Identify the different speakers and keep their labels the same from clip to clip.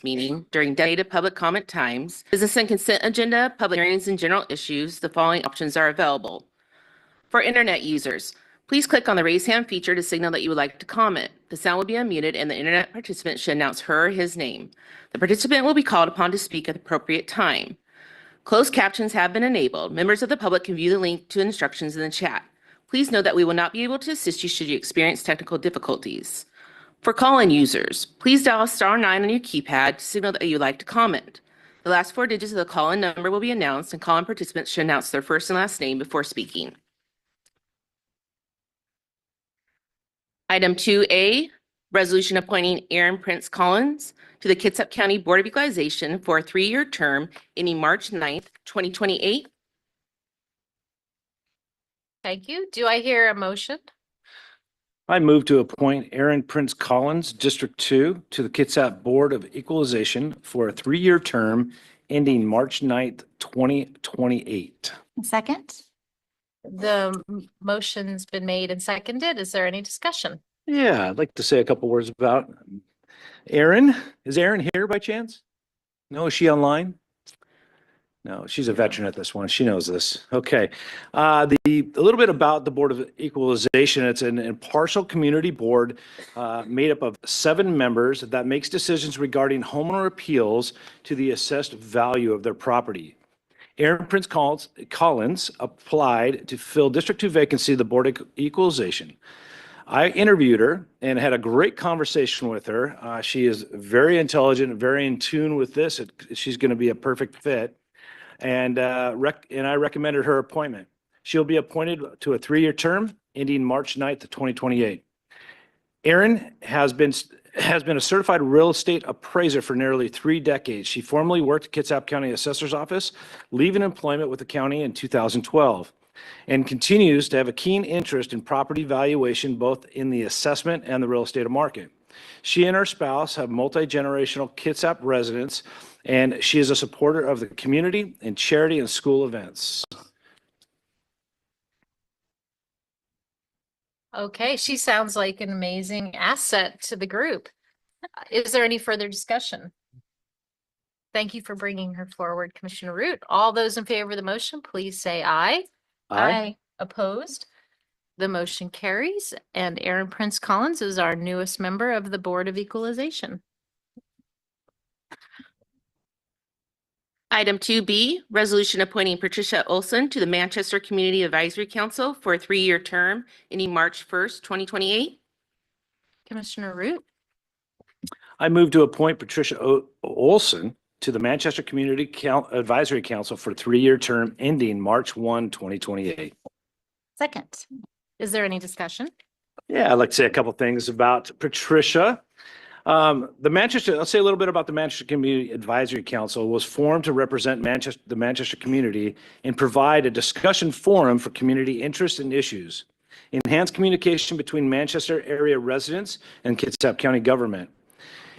Speaker 1: this meeting during designated public comment times, business and consent agenda, public hearings, and general issues, the following options are available. For internet users, please click on the raise hand feature to signal that you would like to comment. The sound will be unmuted and the internet participant should announce her or his name. The participant will be called upon to speak at the appropriate time. Closed captions have been enabled. Members of the public can view the link to instructions in the chat. Please note that we will not be able to assist you should you experience technical difficulties. For call-in users, please dial *9 on your keypad to signal that you would like to comment. The last 4 digits of the call-in number will be announced, and call-in participants should announce their first and last name before speaking. Item 2A, resolution appointing Aaron Prince Collins to the Kitsap County Board of Equalization for a 3-year term ending March 9th, 2028.
Speaker 2: Thank you. Do I hear a motion?
Speaker 3: I move to appoint Aaron Prince Collins, District 2, to the Kitsap Board of Equalization for a 3-year term ending March 9th, 2028.
Speaker 4: Second.
Speaker 2: The motion's been made and seconded. Is there any discussion?
Speaker 3: Yeah, I'd like to say a couple words about Aaron. Is Aaron here by chance? No, is she online? No, she's a veteran at this one. She knows this. Okay. A little bit about the Board of Equalization. It's an impartial community board made up of 7 members that makes decisions regarding homeowner appeals to the assessed value of their property. Aaron Prince Collins applied to fill District 2 vacancy of the Board of Equalization. I interviewed her and had a great conversation with her. She is very intelligent, very in tune with this. She's going to be a perfect fit. And I recommended her appointment. She'll be appointed to a 3-year term ending March 9th, 2028. Erin has been a certified real estate appraiser for nearly 3 decades. She formerly worked at Kitsap County Assessor's Office, leaving employment with the county in 2012, and continues to have a keen interest in property valuation, both in the assessment and the real estate market. She and her spouse have multi-generational Kitsap residents, and she is a supporter of the community and charity and school events.
Speaker 2: Okay, she sounds like an amazing asset to the group. Is there any further discussion? Thank you for bringing her forward, Commissioner Root. All those in favor of the motion, please say aye.
Speaker 4: Aye.
Speaker 2: Opposed? The motion carries, and Aaron Prince Collins is our newest member of the Board of Equalization.
Speaker 1: Item 2B, resolution appointing Patricia Olson to the Manchester Community Advisory Council for a 3-year term ending March 1st, 2028.
Speaker 2: Commissioner Root.
Speaker 3: I move to appoint Patricia Olson to the Manchester Community Advisory Council for a 3-year term ending March 1, 2028.
Speaker 4: Second.
Speaker 2: Is there any discussion?
Speaker 3: Yeah, I'd like to say a couple things about Patricia. I'll say a little bit about the Manchester Community Advisory Council. Was formed to represent the Manchester community and provide a discussion forum for community interests and issues, enhance communication between Manchester area residents and Kitsap County government,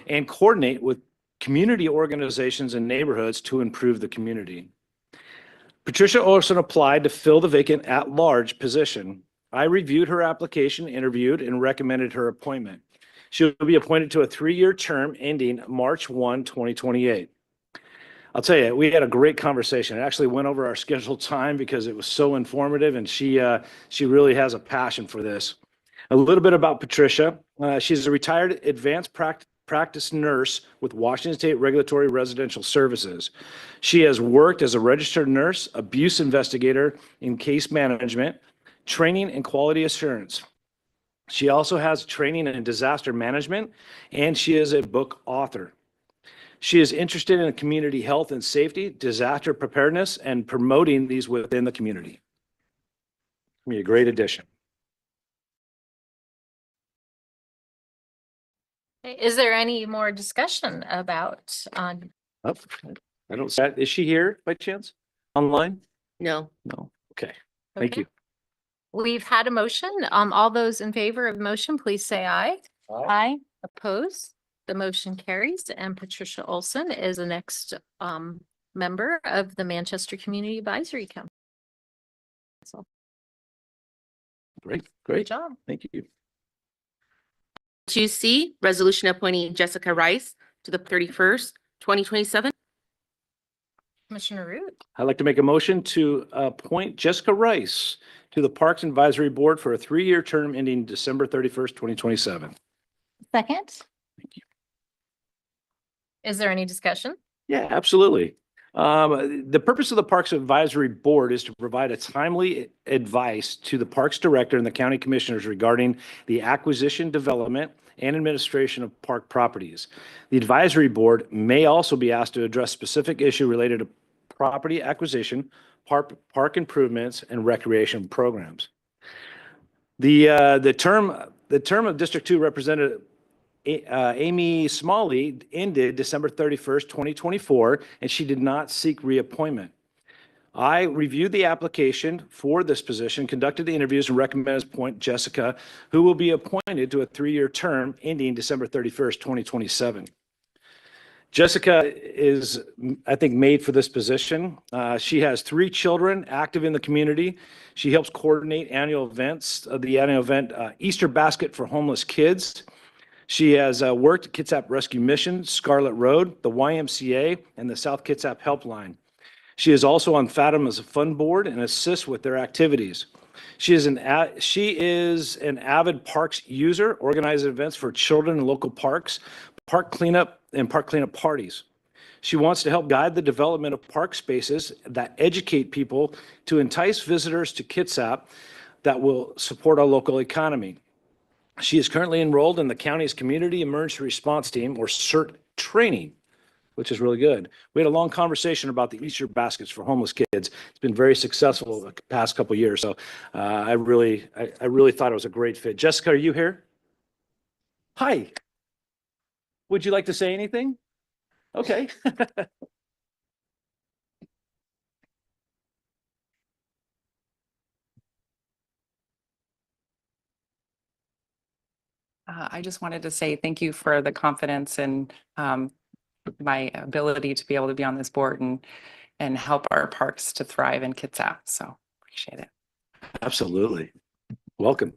Speaker 3: and coordinate with community organizations and neighborhoods to improve the community. Patricia Olson applied to fill the vacant at-large position. I reviewed her application, interviewed, and recommended her appointment. She'll be appointed to a 3-year term ending March 1, 2028. I'll tell you, we had a great conversation. It actually went over our scheduled time because it was so informative, and she really has a passion for this. A little bit about Patricia. She's a retired advanced practice nurse with Washington State Regulatory Residential Services. She has worked as a registered nurse, abuse investigator in case management, training and quality assurance. She also has training in disaster management, and she is a book author. She is interested in community health and safety, disaster preparedness, and promoting these within the community. Be a great addition.
Speaker 2: Is there any more discussion about
Speaker 3: Oh, I don't. Is she here by chance? Online?
Speaker 1: No.
Speaker 3: No. Okay. Thank you.
Speaker 2: We've had a motion. All those in favor of the motion, please say aye.
Speaker 4: Aye.
Speaker 2: Opposed? The motion carries, and Patricia Olson is the next member of the Manchester Community Advisory Council.
Speaker 3: Great.
Speaker 2: Good job.
Speaker 3: Thank you.
Speaker 1: 2C, resolution appointing Jessica Rice to the 31st, 2027.
Speaker 2: Commissioner Root,
Speaker 3: I'd like to make a motion to appoint Jessica Rice to the Parks Advisory Board for a 3-year term ending December 31st, 2027.
Speaker 4: Second.
Speaker 2: is there any discussion?
Speaker 3: Yeah, absolutely. The purpose of the Parks Advisory Board is to provide a timely advice to the Parks Director and the County Commissioners regarding the acquisition, development, and administration of park properties. The Advisory Board may also be asked to address specific issue related to property acquisition, park improvements, and recreation programs. The term of District 2 Representative Amy Smalley ended December 31st, 2024, and she did not seek reappointment. I reviewed the application for this position, conducted the interviews, and recommended as appoint Jessica, who will be appointed to a 3-year term ending December 31st, 2027. Jessica is, I think, made for this position. She has 3 children active in the community. She helps coordinate annual events, the annual event Easter Basket for Homeless Kids. She has worked at Kitsap Rescue Mission, Scarlet Road, the YMCA, and the South Kitsap Helpline. She is also on Fathom Fund Board and assists with their activities. She is an avid parks user, organizes events for children in local parks, park cleanup, and park cleanup parties. She wants to help guide the development of park spaces that educate people to entice visitors to Kitsap that will support our local economy. She is currently enrolled in the county's Community Emergency Response Team, or CERT training, which is really good. We had a long conversation about the Easter baskets for homeless kids. It's been very successful the past couple of years. So I really thought it was a great fit. Jessica, are you here? Hi. Would you like to say anything? Okay.
Speaker 5: I just wanted to say thank you for the confidence and my ability to be able to be on this board and help our parks to thrive in Kitsap. So appreciate it.
Speaker 3: Absolutely. Welcome.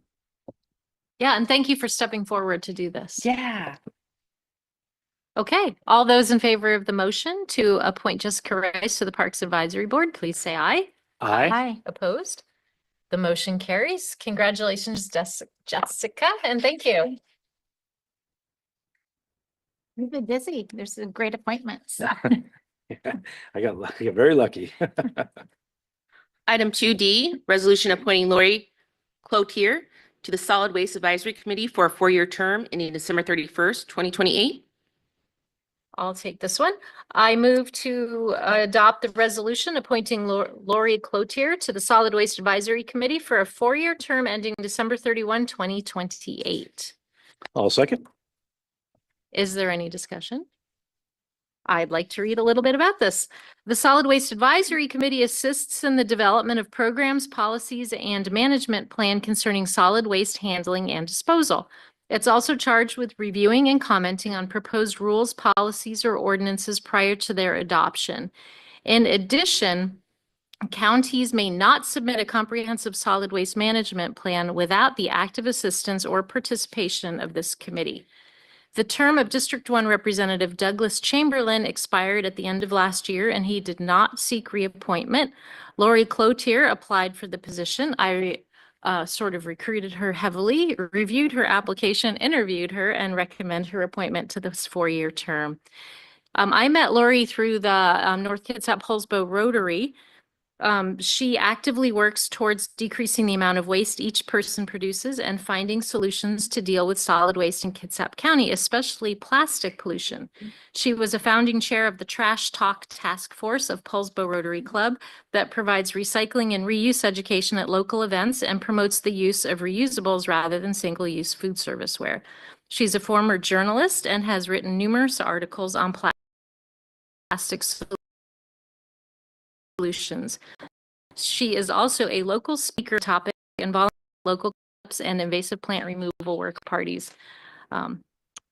Speaker 2: Yeah, and thank you for stepping forward to do this.
Speaker 5: Yeah.
Speaker 2: Okay, all those in favor of the motion to appoint Jessica Rice to the Parks Advisory Board, please say aye.
Speaker 3: Aye.
Speaker 4: Aye.
Speaker 2: Opposed? The motion carries. Congratulations, Jessica, and thank you.
Speaker 4: You've been busy. There's some great appointments.
Speaker 3: I got very lucky.
Speaker 1: Item 2D, resolution appointing Lori Cloutier to the Solid Waste Advisory Committee for a 4-year term ending December 31st, 2028.
Speaker 2: I'll take this one. I move to adopt the resolution appointing Lori Cloutier to the Solid Waste Advisory Committee for a 4-year term ending December 31, 2028.
Speaker 3: I'll second.
Speaker 2: Is there any discussion? I'd like to read a little bit about this. The Solid Waste Advisory Committee assists in the development of programs, policies, and management plan concerning solid waste handling and disposal. It's also charged with reviewing and commenting on proposed rules, policies, or ordinances prior to their adoption. In addition, counties may not submit a comprehensive solid waste management plan without the active assistance or participation of this committee. The term of District 1 Representative Douglas Chamberlain expired at the end of last year, and he did not seek reappointment. Lori Cloutier applied for the position. I sort of recruited her heavily, reviewed her application, interviewed her, and recommend her appointment to this 4-year term. I met Lori through the North Kitsap Holsbo Rotary. She actively works towards decreasing the amount of waste each person produces and finding solutions to deal with solid waste in Kitsap County, especially plastic pollution. She was a founding chair of the Trash Talk Task Force of Holsbo Rotary Club that provides recycling and reuse education at local events and promotes the use of reusables rather than single-use food serviceware. She's a former journalist and has written numerous articles on plastic solutions. She is also a local speaker topic involving local clubs and invasive plant removal work parties.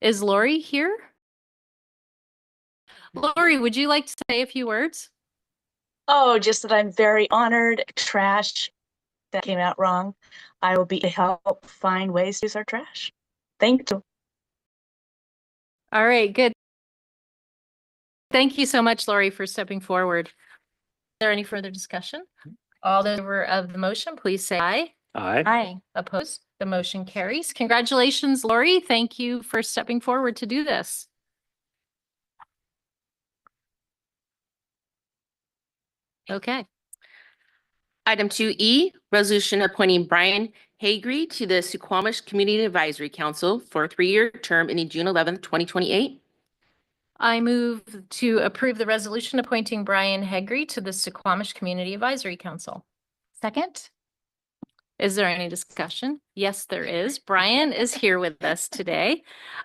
Speaker 2: Is Lori here? Lori, would you like to say a few words?
Speaker 6: Oh, just that I'm very honored. Trash that came out wrong. I will be to help find ways to use our trash. Thank you.
Speaker 2: All right, good. Thank you so much, Lori, for stepping forward. Is there any further discussion? All those in favor of the motion, please say aye.
Speaker 3: Aye.
Speaker 4: Aye.
Speaker 2: Opposed? The motion carries. Congratulations, Lori. Thank you for stepping forward to do this. Okay.
Speaker 1: Item 2E, resolution appointing Brian Hagree to the Suquamish Community Advisory Council for a 3-year term ending June 11th, 2028.
Speaker 2: I move to approve the resolution appointing Brian Hagree to the Suquamish Community Advisory Council.
Speaker 4: Second?
Speaker 2: Is there any discussion? Yes, there is. Brian is here with us today.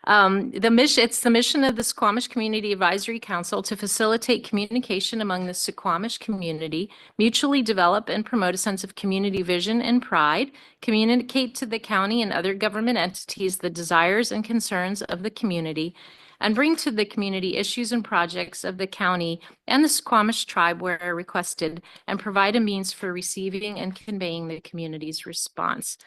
Speaker 2: It's the mission of the Suquamish Community Advisory Council to facilitate communication among the Suquamish community, mutually develop and promote a sense of community vision and pride, communicate to the county and other government entities the desires and concerns of the community, and bring to the community issues and projects of the county and the Suquamish tribe where requested, and provide a means for receiving and conveying the community's response.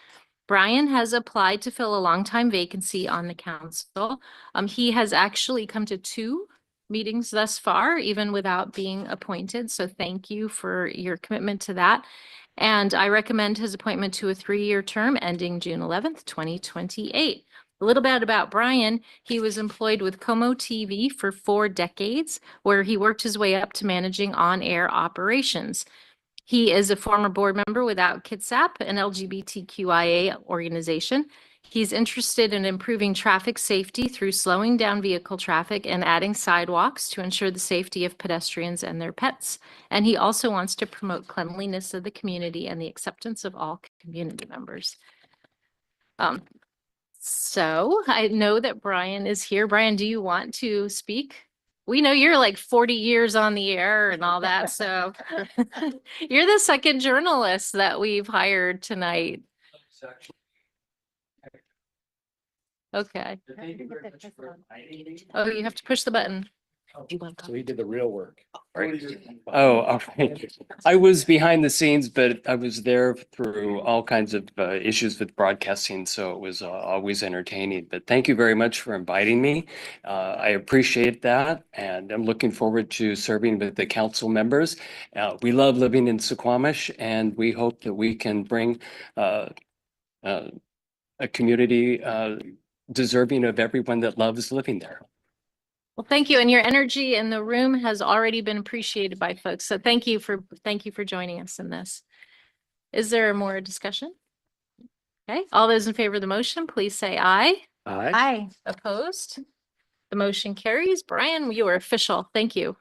Speaker 2: Brian has applied to fill a longtime vacancy on the council. He has actually come to 2 meetings thus far, even without being appointed. So thank you for your commitment to that. And I recommend his appointment to a 3-year term ending June 11th, 2028. A little bit about Brian. He was employed with Como TV for 4 decades, where he worked his way up to managing on-air operations. He is a former board member without Kitsap, an LGBTQIA organization. He's interested in improving traffic safety through slowing down vehicle traffic and adding sidewalks to ensure the safety of pedestrians and their pets. And he also wants to promote cleanliness of the community and the acceptance of all community members. So I know that Brian is here. Brian, do you want to speak? We know you're like 40 years on the air and all that, so you're the second journalist that we've hired tonight. Okay. Oh, you have to push the button.
Speaker 3: So he did the real work.
Speaker 7: Oh, all right. I was behind the scenes, but I was there through all kinds of issues with broadcasting, so it was always entertaining. But thank you very much for inviting me. I appreciate that, and I'm looking forward to serving with the council members. We love living in Suquamish, and we hope that we can bring a community deserving of everyone that loves living there.
Speaker 2: Well, thank you. And your energy in the room has already been appreciated by folks. So thank you for joining us in this. Is there more discussion? Okay, all those in favor of the motion, please say aye.
Speaker 3: Aye.
Speaker 4: Aye.
Speaker 2: Opposed? The motion carries. Brian, you are official. Thank you.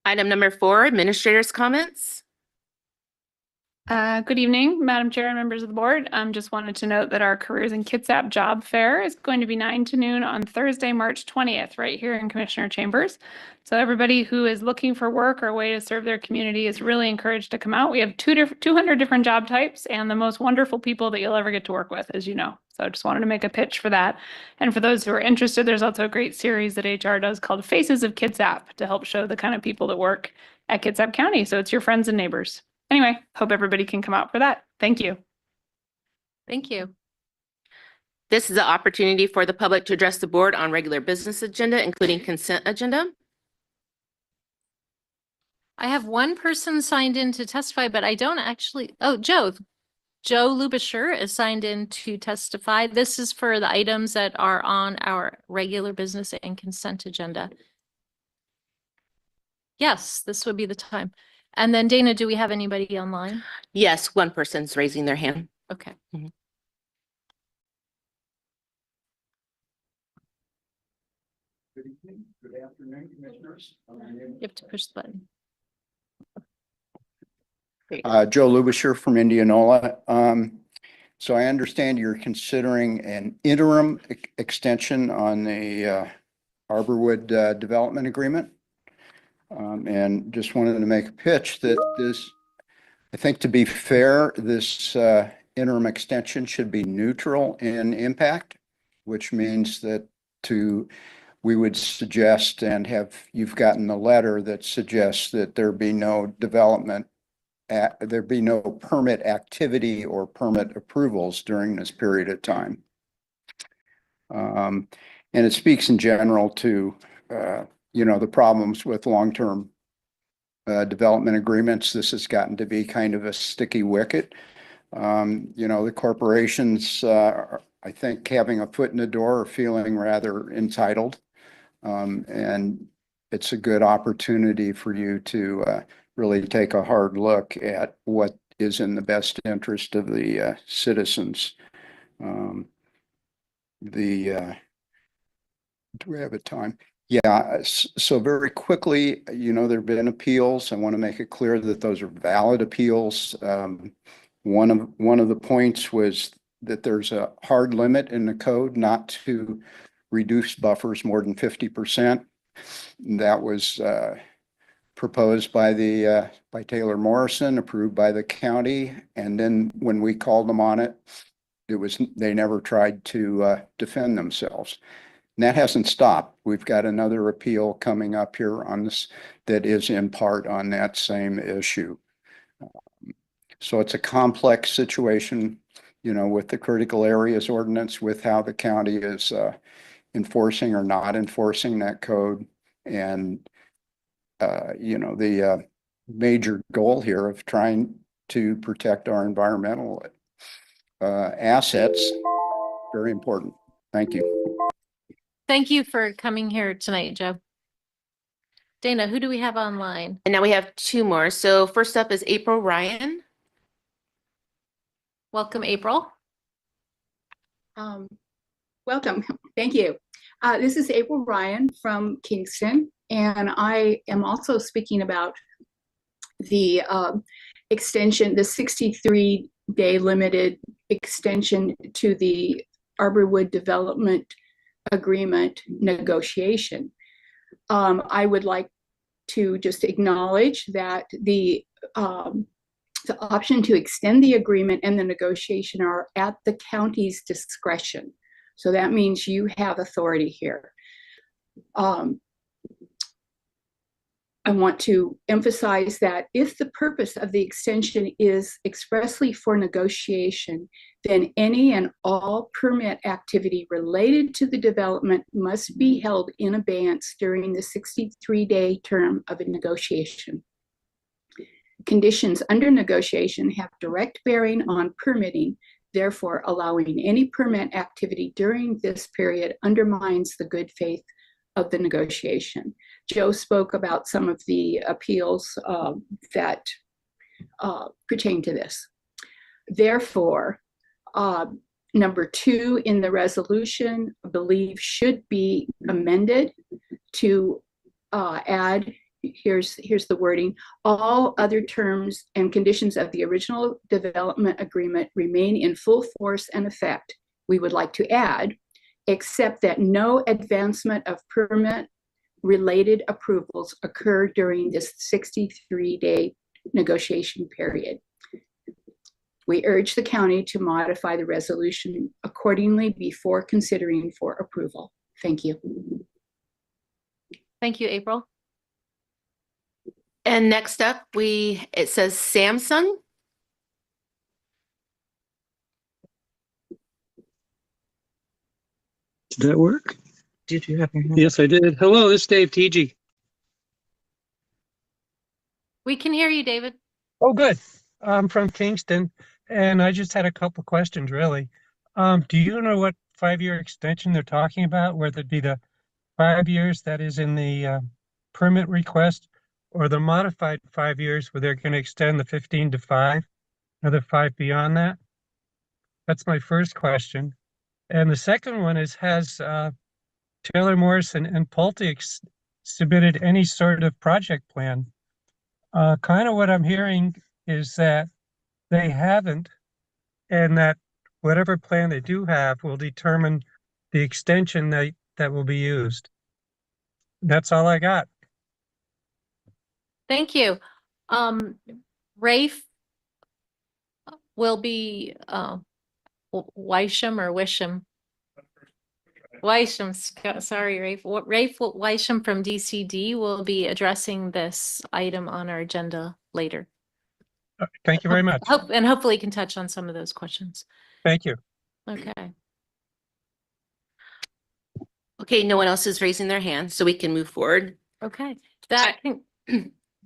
Speaker 1: Item number 4, administrators' comments.
Speaker 8: Good evening, Madam Chair and members of the board. Just wanted to note that our Careers in Kitsap Job Fair is going to be 9 to noon on Thursday, March 20th, right here in Commissioner Chambers. So everybody who is looking for work or a way to serve their community is really encouraged to come out. We have 200 different job types and the most wonderful people that you'll ever get to work with, as you know. So I just wanted to make a pitch for that. And for those who are interested, there's also a great series that HR does called Faces of Kitsap to help show the kind of people that work at Kitsap County. So it's your friends and neighbors. Anyway, hope everybody can come out for that. Thank you.
Speaker 2: Thank you.
Speaker 1: This is an opportunity for the public to address the board on regular business agenda, including consent agenda.
Speaker 2: I have one person signed in to testify, but I don't actually, oh, Joe Lubisher is signed in to testify. This is for the items that are on our regular business and consent agenda. Yes, this would be the time. And then Dana, do we have anybody online?
Speaker 1: Yes, one person's raising their hand.
Speaker 2: Okay.
Speaker 1: Mhm.
Speaker 9: Good evening, good afternoon, commissioners.
Speaker 2: You have to push the button.
Speaker 9: Joe Lubisher from Indianola. So I understand you're considering an interim extension on the Arborwood development agreement. And just wanted to make a pitch that this, I think to be fair, this interim extension should be neutral in impact, which means that we would suggest and you've gotten the letter that suggests that there be no development, there be no permit activity or permit approvals during this period of time. And it speaks in general to, the problems with long-term development agreements. This has gotten to be kind of a sticky wicket. The corporations, I think, having a foot in the door are feeling rather entitled. And it's a good opportunity for you to really take a hard look at what is in the best interest of the citizens. Do we have a time? Yeah, so very quickly, there have been appeals. I want to make it clear that those are valid appeals. One of the points was that there's a hard limit in the code not to reduce buffers more than 50%. That was proposed by by Taylor Morrison, approved by the county, and then when we called them on it, they never tried to defend themselves. And that hasn't stopped. We've got another appeal coming up here on this that is in part on that same issue. So it's a complex situation, with the critical areas ordinance, with how the county is enforcing or not enforcing that code. And, the major goal here of trying to protect our environmental assets, very important. Thank you.
Speaker 2: Thank you for coming here tonight, Joe. Dana, who do we have online?
Speaker 1: And now we have two more. So first up is April Ryan.
Speaker 2: Welcome, April.
Speaker 10: Welcome. Thank you. This is April Ryan from Kingston, and I am also speaking about the extension, the 63-day limited extension to the Arborwood Development Agreement negotiation. I would like to just acknowledge that the option to extend the agreement and the negotiation are at the county's discretion. So that means you have authority here. I want to emphasize that if the purpose of the extension is expressly for negotiation, then any and all permit activity related to the development must be held in abeyance during the 63-day term of a negotiation. Conditions under negotiation have direct bearing on permitting. Therefore, allowing any permit activity during this period undermines the good faith of the negotiation. Joe spoke about some of the appeals that pertain to this. Therefore, number 2 in the resolution, I believe, should be amended to add, here's the wording, all other terms and conditions of the original development agreement remain in full force and effect. We would like to add, except that no advancement of permit related approvals occur during this 63-day negotiation period. We urge the county to modify the resolution accordingly before considering for approval. Thank you.
Speaker 2: Thank you, April.
Speaker 1: And next up, it says Samsung.
Speaker 11: Did that work?
Speaker 12: Did you have your hand?
Speaker 11: Yes, I did. Hello, this is Dave TG.
Speaker 2: We can hear you, David.
Speaker 11: Oh, good. I'm from Kingston, and I just had a couple questions, really. Do you know what 5-year extension they're talking about, whether it be the 5 years that is in the permit request, or the modified 5 years where they're going to extend the 15 to 5, another 5 beyond that? That's my first question. And the second one is, has Taylor Morrison and Pulte submitted any sort of project plan? Kind of what I'm hearing is that they haven't, and that whatever plan they do have will determine the extension that will be used. That's all I got.
Speaker 2: Thank you. Rafe will be Weisham or Wisham? Weisham, sorry, Rafe. Rafe Weisham from DCD will be addressing this item on our agenda later.
Speaker 11: Thank you very much.
Speaker 2: And hopefully can touch on some of those questions.
Speaker 11: Thank you.
Speaker 2: Okay.
Speaker 1: Okay, no one else is raising their hand, so we can move forward.
Speaker 2: Okay, that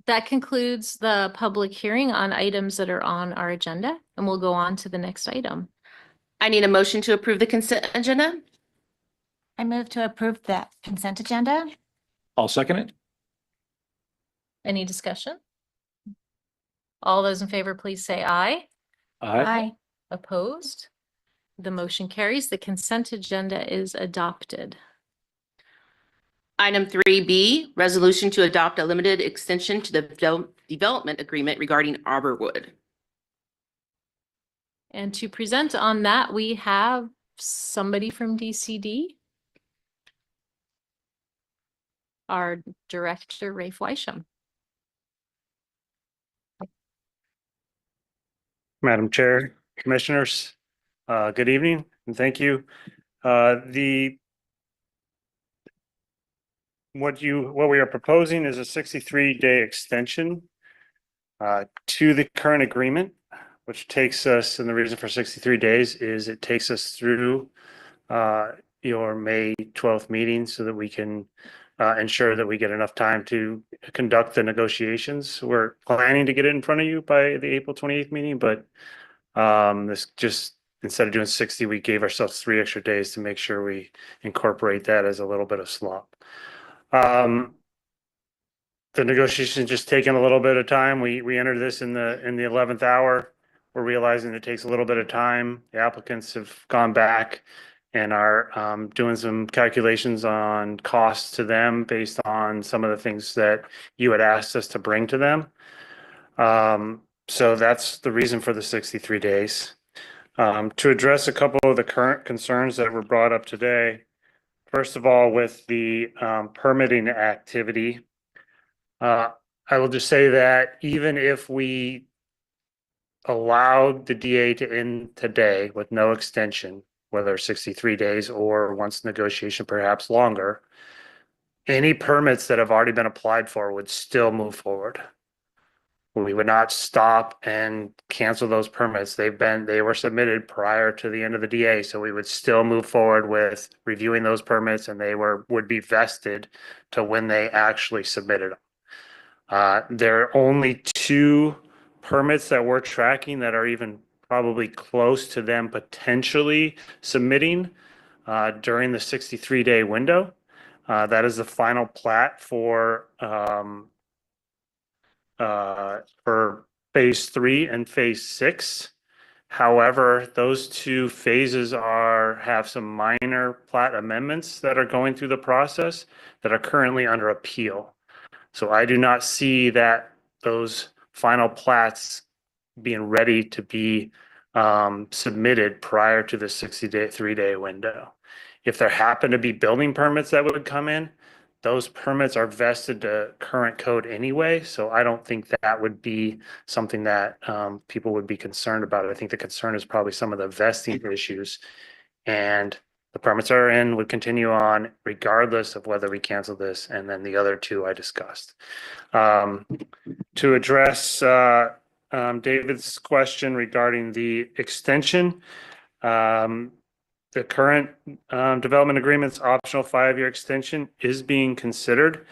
Speaker 2: that concludes the public hearing on items that are on our agenda, and we'll go on to the next item.
Speaker 1: I need a motion to approve the consent agenda.
Speaker 4: I move to approve the consent agenda.
Speaker 3: I'll second it.
Speaker 2: Any discussion? All those in favor, please say aye.
Speaker 3: Aye.
Speaker 2: Opposed? The motion carries. The consent agenda is adopted.
Speaker 1: Item 3B, resolution to adopt a limited extension to the development agreement regarding Arborwood.
Speaker 2: And to present on that, we have somebody from DCD. Our director, Rafe Weisham.
Speaker 12: Madam Chair, Commissioners, good evening and thank you. What we are proposing is a 63-day extension to the current agreement, which takes us, and the reason for 63 days is it takes us through your May 12th meeting so that we can ensure that we get enough time to conduct the negotiations. We're planning to get it in front of you by the April 28th meeting, but this just, instead of doing 60, we gave ourselves 3 extra days to make sure we incorporate that as a little bit of slop. The negotiations just taking a little bit of time. We entered this in the 11th hour. We're realizing it takes a little bit of time. The applicants have gone back and are doing some calculations on costs to them based on some of the things that you had asked us to bring to them. So that's the reason for the 63 days. To address a couple of the current concerns that were brought up today, first of all, with the permitting activity, I will just say that even if we allowed the DA to end today with no extension, whether 63 days or once negotiation perhaps longer, any permits that have already been applied for would still move forward. We would not stop and cancel those permits. They were submitted prior to the end of the DA, so we would still move forward with reviewing those permits, and they would be vested to when they actually submitted them. There are only 2 permits that we're tracking that are even probably close to them potentially submitting during the 63-day window. That is the final plat for phase 3 and phase 6. However, those 2 phases have some minor plat amendments that are going through the process that are currently under appeal. So I do not see that those final plats being ready to be submitted prior to the 63-day window. If there happen to be building permits that would come in, those permits are vested to current code anyway, so I don't think that would be something that people would be concerned about. I think the concern is probably some of the vesting issues, and the permits are in, would continue on regardless of whether we cancel this, and then the other 2 I discussed. To address David's question regarding the extension, the current development agreement's optional 5-year extension is being considered.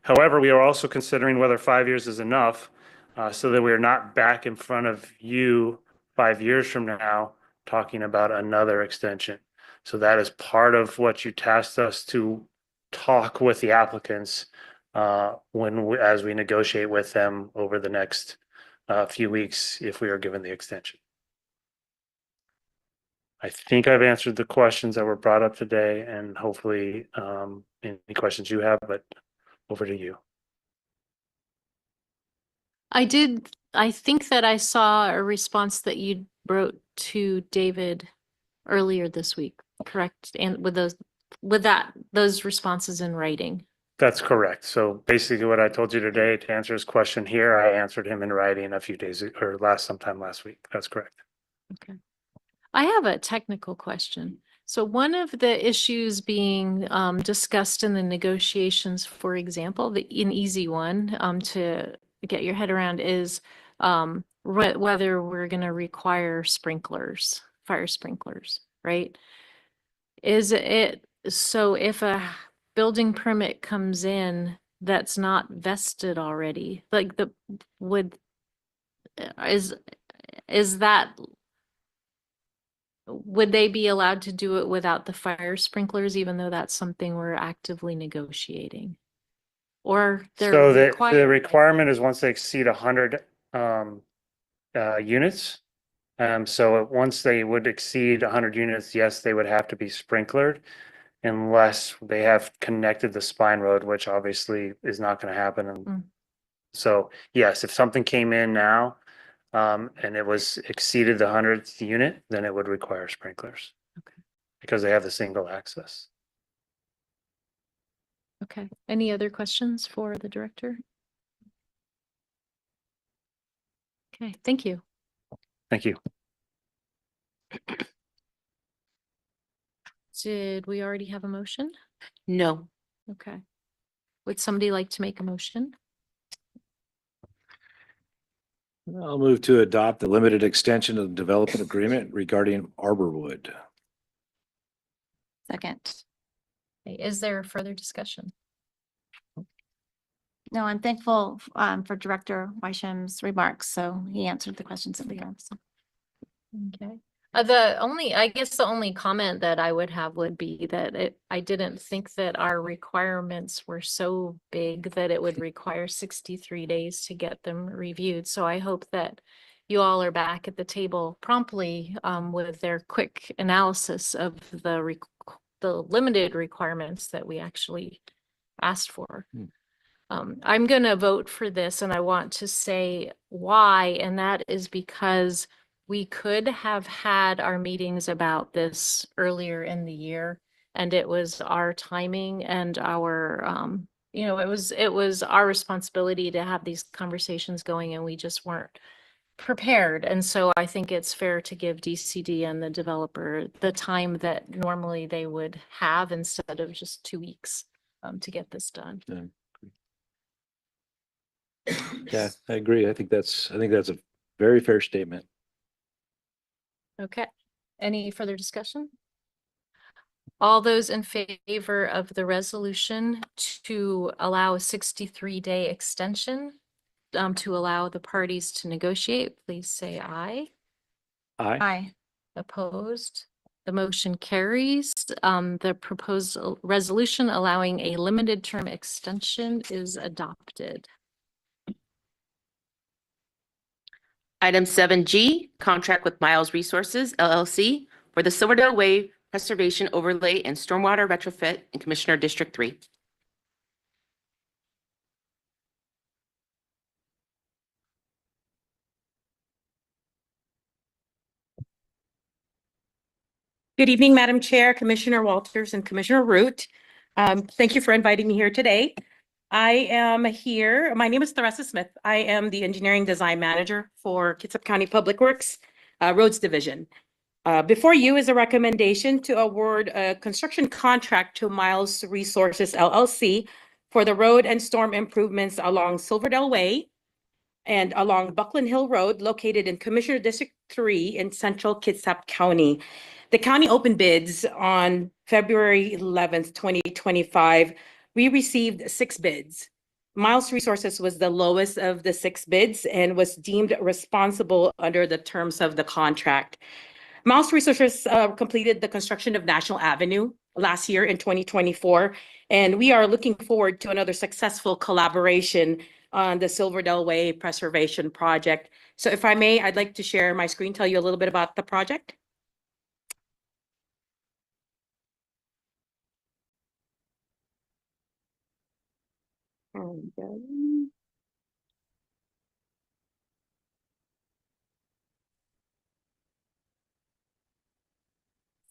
Speaker 12: However, we are also considering whether 5 years is enough so that we are not back in front of you 5 years from now talking about another extension. So that is part of what you tasked us to talk with the applicants as we negotiate with them over the next few weeks if we are given the extension. I think I've answered the questions that were brought up today, and hopefully any questions you have, but over to you.
Speaker 2: I think that I saw a response that you wrote to David earlier this week, correct? And with those responses in writing.
Speaker 12: That's correct. So basically what I told you today to answer his question here, I answered him in writing a few days or sometime last week. That's correct.
Speaker 2: Okay. I have a technical question. So one of the issues being discussed in the negotiations, for example, an easy one to get your head around is whether we're going to require sprinklers, fire sprinklers, right? Is it So if a building permit comes in that's not vested already, like is that, would they be allowed to do it without the fire sprinklers, even though that's something we're actively negotiating? Or they're
Speaker 12: So the
Speaker 2: required?
Speaker 12: requirement is once they exceed 100 units. So once they would exceed 100 units, yes, they would have to be sprinklered unless they have connected the spine road, which obviously is not going to happen. And
Speaker 2: Mm.
Speaker 12: so, yes, if something came in now and it was exceeded the 100th unit, then it would require sprinklers.
Speaker 2: Okay.
Speaker 12: Because they have the single access.
Speaker 2: Okay. Any other questions for the director? Okay, thank you.
Speaker 12: Thank you.
Speaker 2: Did we already have a motion?
Speaker 1: No.
Speaker 2: Okay. Would somebody like to make a motion?
Speaker 3: I'll move to adopt the limited extension of the development agreement regarding Arborwood.
Speaker 4: Second.
Speaker 2: Okay, is there further discussion?
Speaker 4: No, I'm thankful for Director Weisham's remarks. So he answered the questions that we have. So.
Speaker 2: Okay. I guess the only comment that I would have would be that I didn't think that our requirements were so big that it would require 63 days to get them reviewed. So I hope that you all are back at the table promptly with their quick analysis of the limited requirements that we actually asked for. I'm going to vote for this, and I want to say why, and that is because we could have had our meetings about this earlier in the year, and it was our timing and our, it was our responsibility to have these conversations going, and we just weren't prepared. And so I think it's fair to give DCD and the developer the time that normally they would have instead of just 2 weeks to get this done.
Speaker 3: Yeah, I agree. I think that's a very fair statement.
Speaker 2: Okay. Any further discussion? All those in favor of the resolution to allow a 63-day extension to allow the parties to negotiate, please say aye.
Speaker 3: Aye.
Speaker 4: Aye.
Speaker 2: Opposed? The motion carries. The proposed resolution allowing a limited term extension is adopted.
Speaker 1: Item 7G, contract with Miles Resources LLC for the Silverdale Way Preservation Overlay and Stormwater Retrofit in Commissioner District 3.
Speaker 13: Good evening, Madam Chair, Commissioner Walters, and Commissioner Root. Thank you for inviting me here today. I am here. My name is Theresa Smith. I am the Engineering Design Manager for Kitsap County Public Works Roads Division. Before you is a recommendation to award a construction contract to Miles Resources LLC for the road and storm improvements along Silverdale Way and along Buckland Hill Road located in Commissioner District 3 in central Kitsap County. The county opened bids on February 11th, 2025. We received 6 bids. Miles Resources was the lowest of the 6 bids and was deemed responsible under the terms of the contract. Miles Resources completed the construction of National Avenue last year in 2024, and we are looking forward to another successful collaboration on the Silverdale Way Preservation Project. So if I may, I'd like to share my screen, tell you a little bit about the project.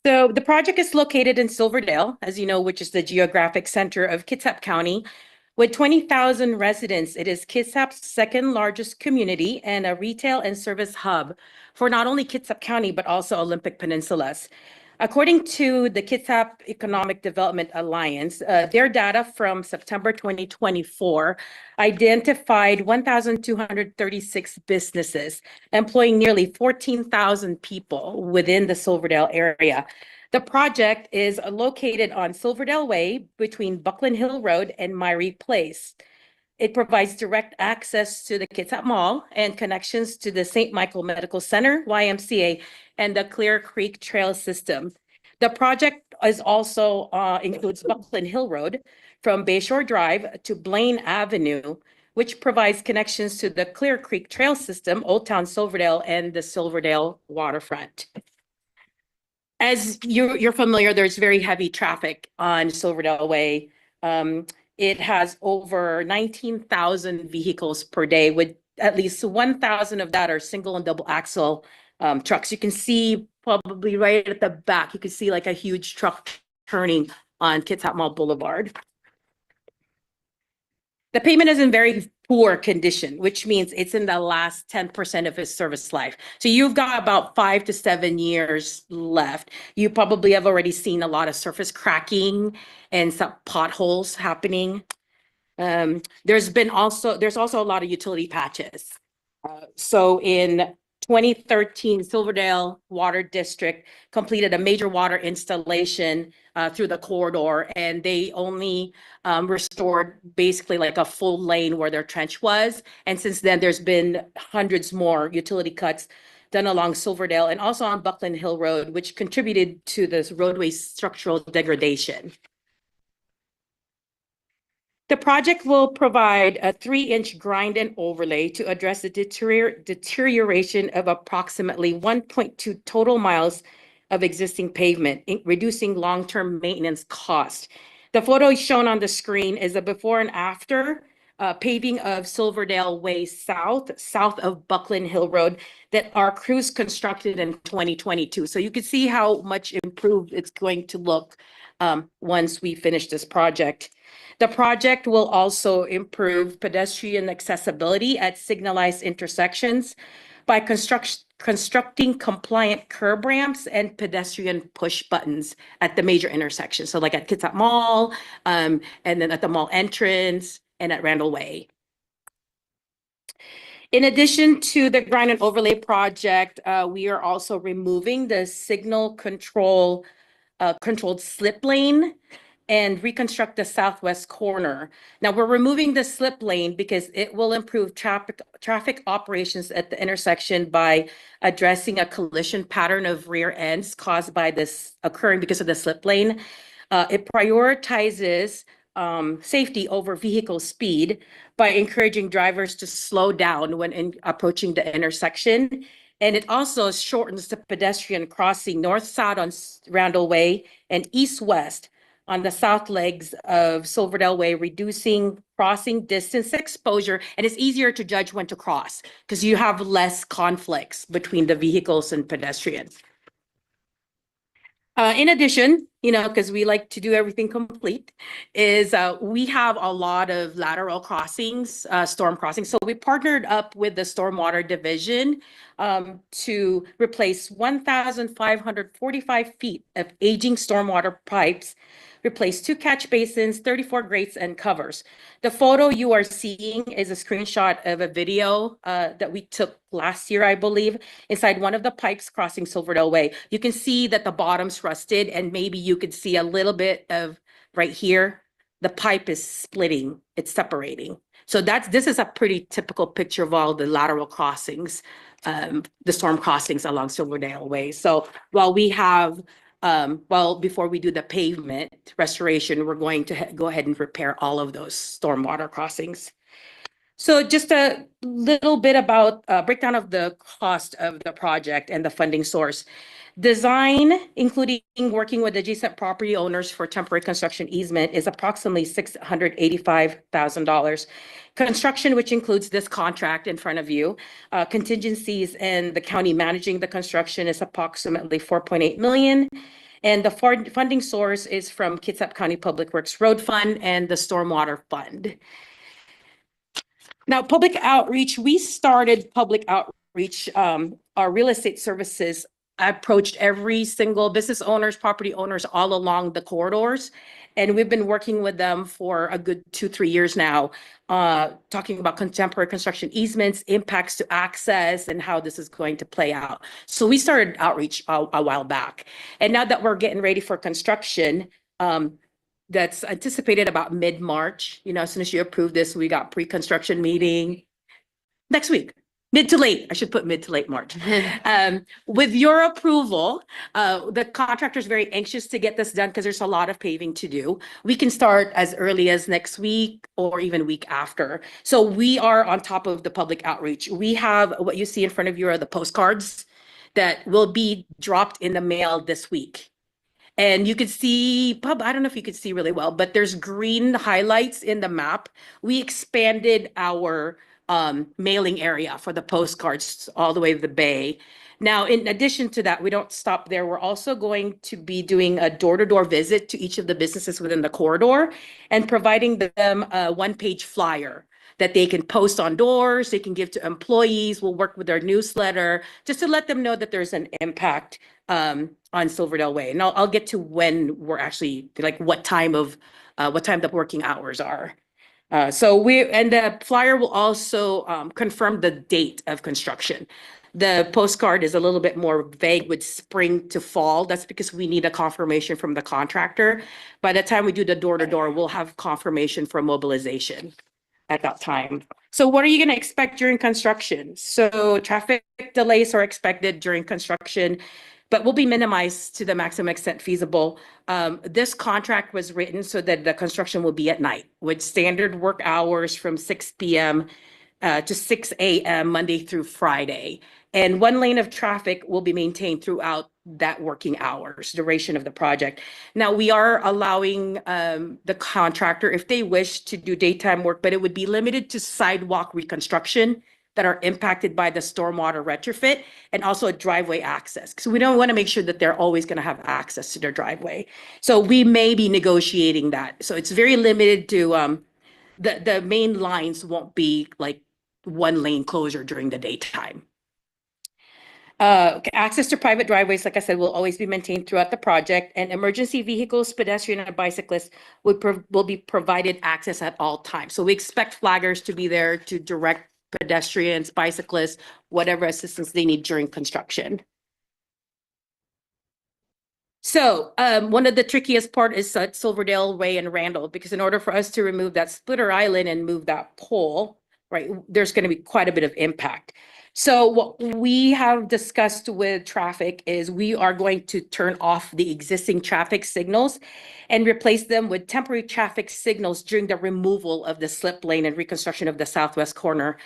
Speaker 13: So the project is located in Silverdale, as you know, which is the geographic center of Kitsap County. With 20,000 residents, it is Kitsap's second largest community and a retail and service hub for not only Kitsap County, but also Olympic Peninsulas. According to the Kitsap Economic Development Alliance, their data from September 2024 identified 1,236 businesses, employing nearly 14,000 people within the Silverdale area. The project is located on Silverdale Way between Buckland Hill Road and Myrie Place. It provides direct access to the Kitsap Mall and connections to the St. Michael Medical Center, YMCA, and the Clear Creek Trail System. The project is also includes Buckland Hill Road from Bayshore Drive to Blaine Avenue, which provides connections to the Clear Creek Trail System, Old Town Silverdale, and the Silverdale waterfront. As you're familiar, there's very heavy traffic on Silverdale Way. It has over 19,000 vehicles per day, with at least 1,000 of that are single and double axle trucks. You can see probably right at the back, you can see like a huge truck turning on Kitsap Mall Boulevard. The pavement is in very poor condition, which means it's in the last 10% of its service life. So you've got about 5 to 7 years left. You probably have already seen a lot of surface cracking and some potholes happening. There's also a lot of utility patches. So in 2013, Silverdale Water District completed a major water installation through the corridor, and they only restored basically like a full lane where their trench was. And since then, there's been hundreds more utility cuts done along Silverdale and also on Buckland Hill Road, which contributed to this roadway structural degradation. The project will provide a 3-inch grind and overlay to address the deterioration of approximately 1.2 total miles of existing pavement, reducing long-term maintenance cost. The photo shown on the screen is a before and after paving of Silverdale Way south of Buckland Hill Road that our crews constructed in 2022. So you can see how much improved it's going to look once we finish this project. The project will also improve pedestrian accessibility at signalized intersections by constructing compliant curb ramps and pedestrian push buttons at the major intersections. So like at Kitsap Mall, and then at the mall entrance and at Randall Way. In addition to the grind and overlay project, we are also removing the signal controlled slip lane and reconstruct the southwest corner. Now we're removing the slip lane because it will improve traffic operations at the intersection by addressing a collision pattern of rear ends caused by this occurring because of the slip lane. It prioritizes safety over vehicle speed by encouraging drivers to slow down when approaching the intersection. And it also shortens the pedestrian crossing north-south on Randall Way and east-west on the south legs of Silverdale Way, reducing crossing distance exposure. And it's easier to judge when to cross because you have less conflicts between the vehicles and pedestrians. In addition, because we like to do everything complete, is we have a lot of lateral crossings, storm crossings. So we partnered up with the Stormwater Division to replace 1,545 feet of aging stormwater pipes, replace 2 catch basins, 34 grates, and covers. The photo you are seeing is a screenshot of a video that we took last year, I believe, inside one of the pipes crossing Silverdale Way. You can see that the bottom's rusted, and maybe you could see a little bit of right here, the pipe is splitting, it's separating. So this is a pretty typical picture of all the lateral crossings, the storm crossings along Silverdale Way. So while we have before we do the pavement restoration, we're going to go ahead and repair all of those stormwater crossings. So just a little bit about breakdown of the cost of the project and the funding source. Design, including working with adjacent property owners for temporary construction easement, is approximately $685,000. Construction, which includes this contract in front of you, contingencies and the county managing the construction, is approximately $4.8 million. And the funding source is from Kitsap County Public Works Road Fund and the Stormwater Fund. Now, public outreach, we started public outreach, our real estate services approached every single business owners, property owners all along the corridors. And we've been working with them for a good 2-3 years now, talking about contemporary construction easements, impacts to access, and how this is going to play out. So we started outreach a while back. And now that we're getting ready for construction, that's anticipated about mid-March. You know, as soon as you approve this, we got pre-construction meeting next week. Mid to late, I should put mid to late March. With your approval, the contractor is very anxious to get this done because there's a lot of paving to do. We can start as early as next week or even week after. So we are on top of the public outreach. We have what you see in front of you are the postcards that will be dropped in the mail this week. And you could see, I don't know if you could see really well, but there's green highlights in the map. We expanded our mailing area for the postcards all the way to the bay. Now, in addition to that, we don't stop there. We're also going to be doing a door-to-door visit to each of the businesses within the corridor and providing them a one-page flyer that they can post on doors, they can give to employees. We'll work with their newsletter just to let them know that there's an impact on Silverdale Way. And I'll get to when we're actually, like what time the working hours are. And the flyer will also confirm the date of construction. The postcard is a little bit more vague with spring to fall. That's because we need a confirmation from the contractor. By the time we do the door-to-door, we'll have confirmation for mobilization at that time. So what are you going to expect during construction? So traffic delays are expected during construction, but will be minimized to the maximum extent feasible. This contract was written so that the construction will be at night with standard work hours from 6 p.m. To 6 a.m. Monday through Friday. And one lane of traffic will be maintained throughout that working hours, duration of the project. Now, we are allowing the contractor, if they wish, to do daytime work, but it would be limited to sidewalk reconstruction that are impacted by the stormwater retrofit and also a driveway access. Because we don't want to make sure that they're always going to have access to their driveway. So we may be negotiating that. So it's very limited to the main lines won't be like one lane closure during the daytime. Access to private driveways, like I said, will always be maintained throughout the project, and emergency vehicles, pedestrian and bicyclists will be provided access at all times. So we expect flaggers to be there to direct pedestrians, bicyclists, whatever assistance they need during construction. So one of the trickiest part is Silverdale Way and Randall, because in order for us to remove that splitter island and move that pole, right, there's going to be quite a bit of impact. So what we have discussed with traffic is we are going to turn off the existing traffic signals and replace them with temporary traffic signals during the removal of the slip lane and reconstruction of the southwest corner.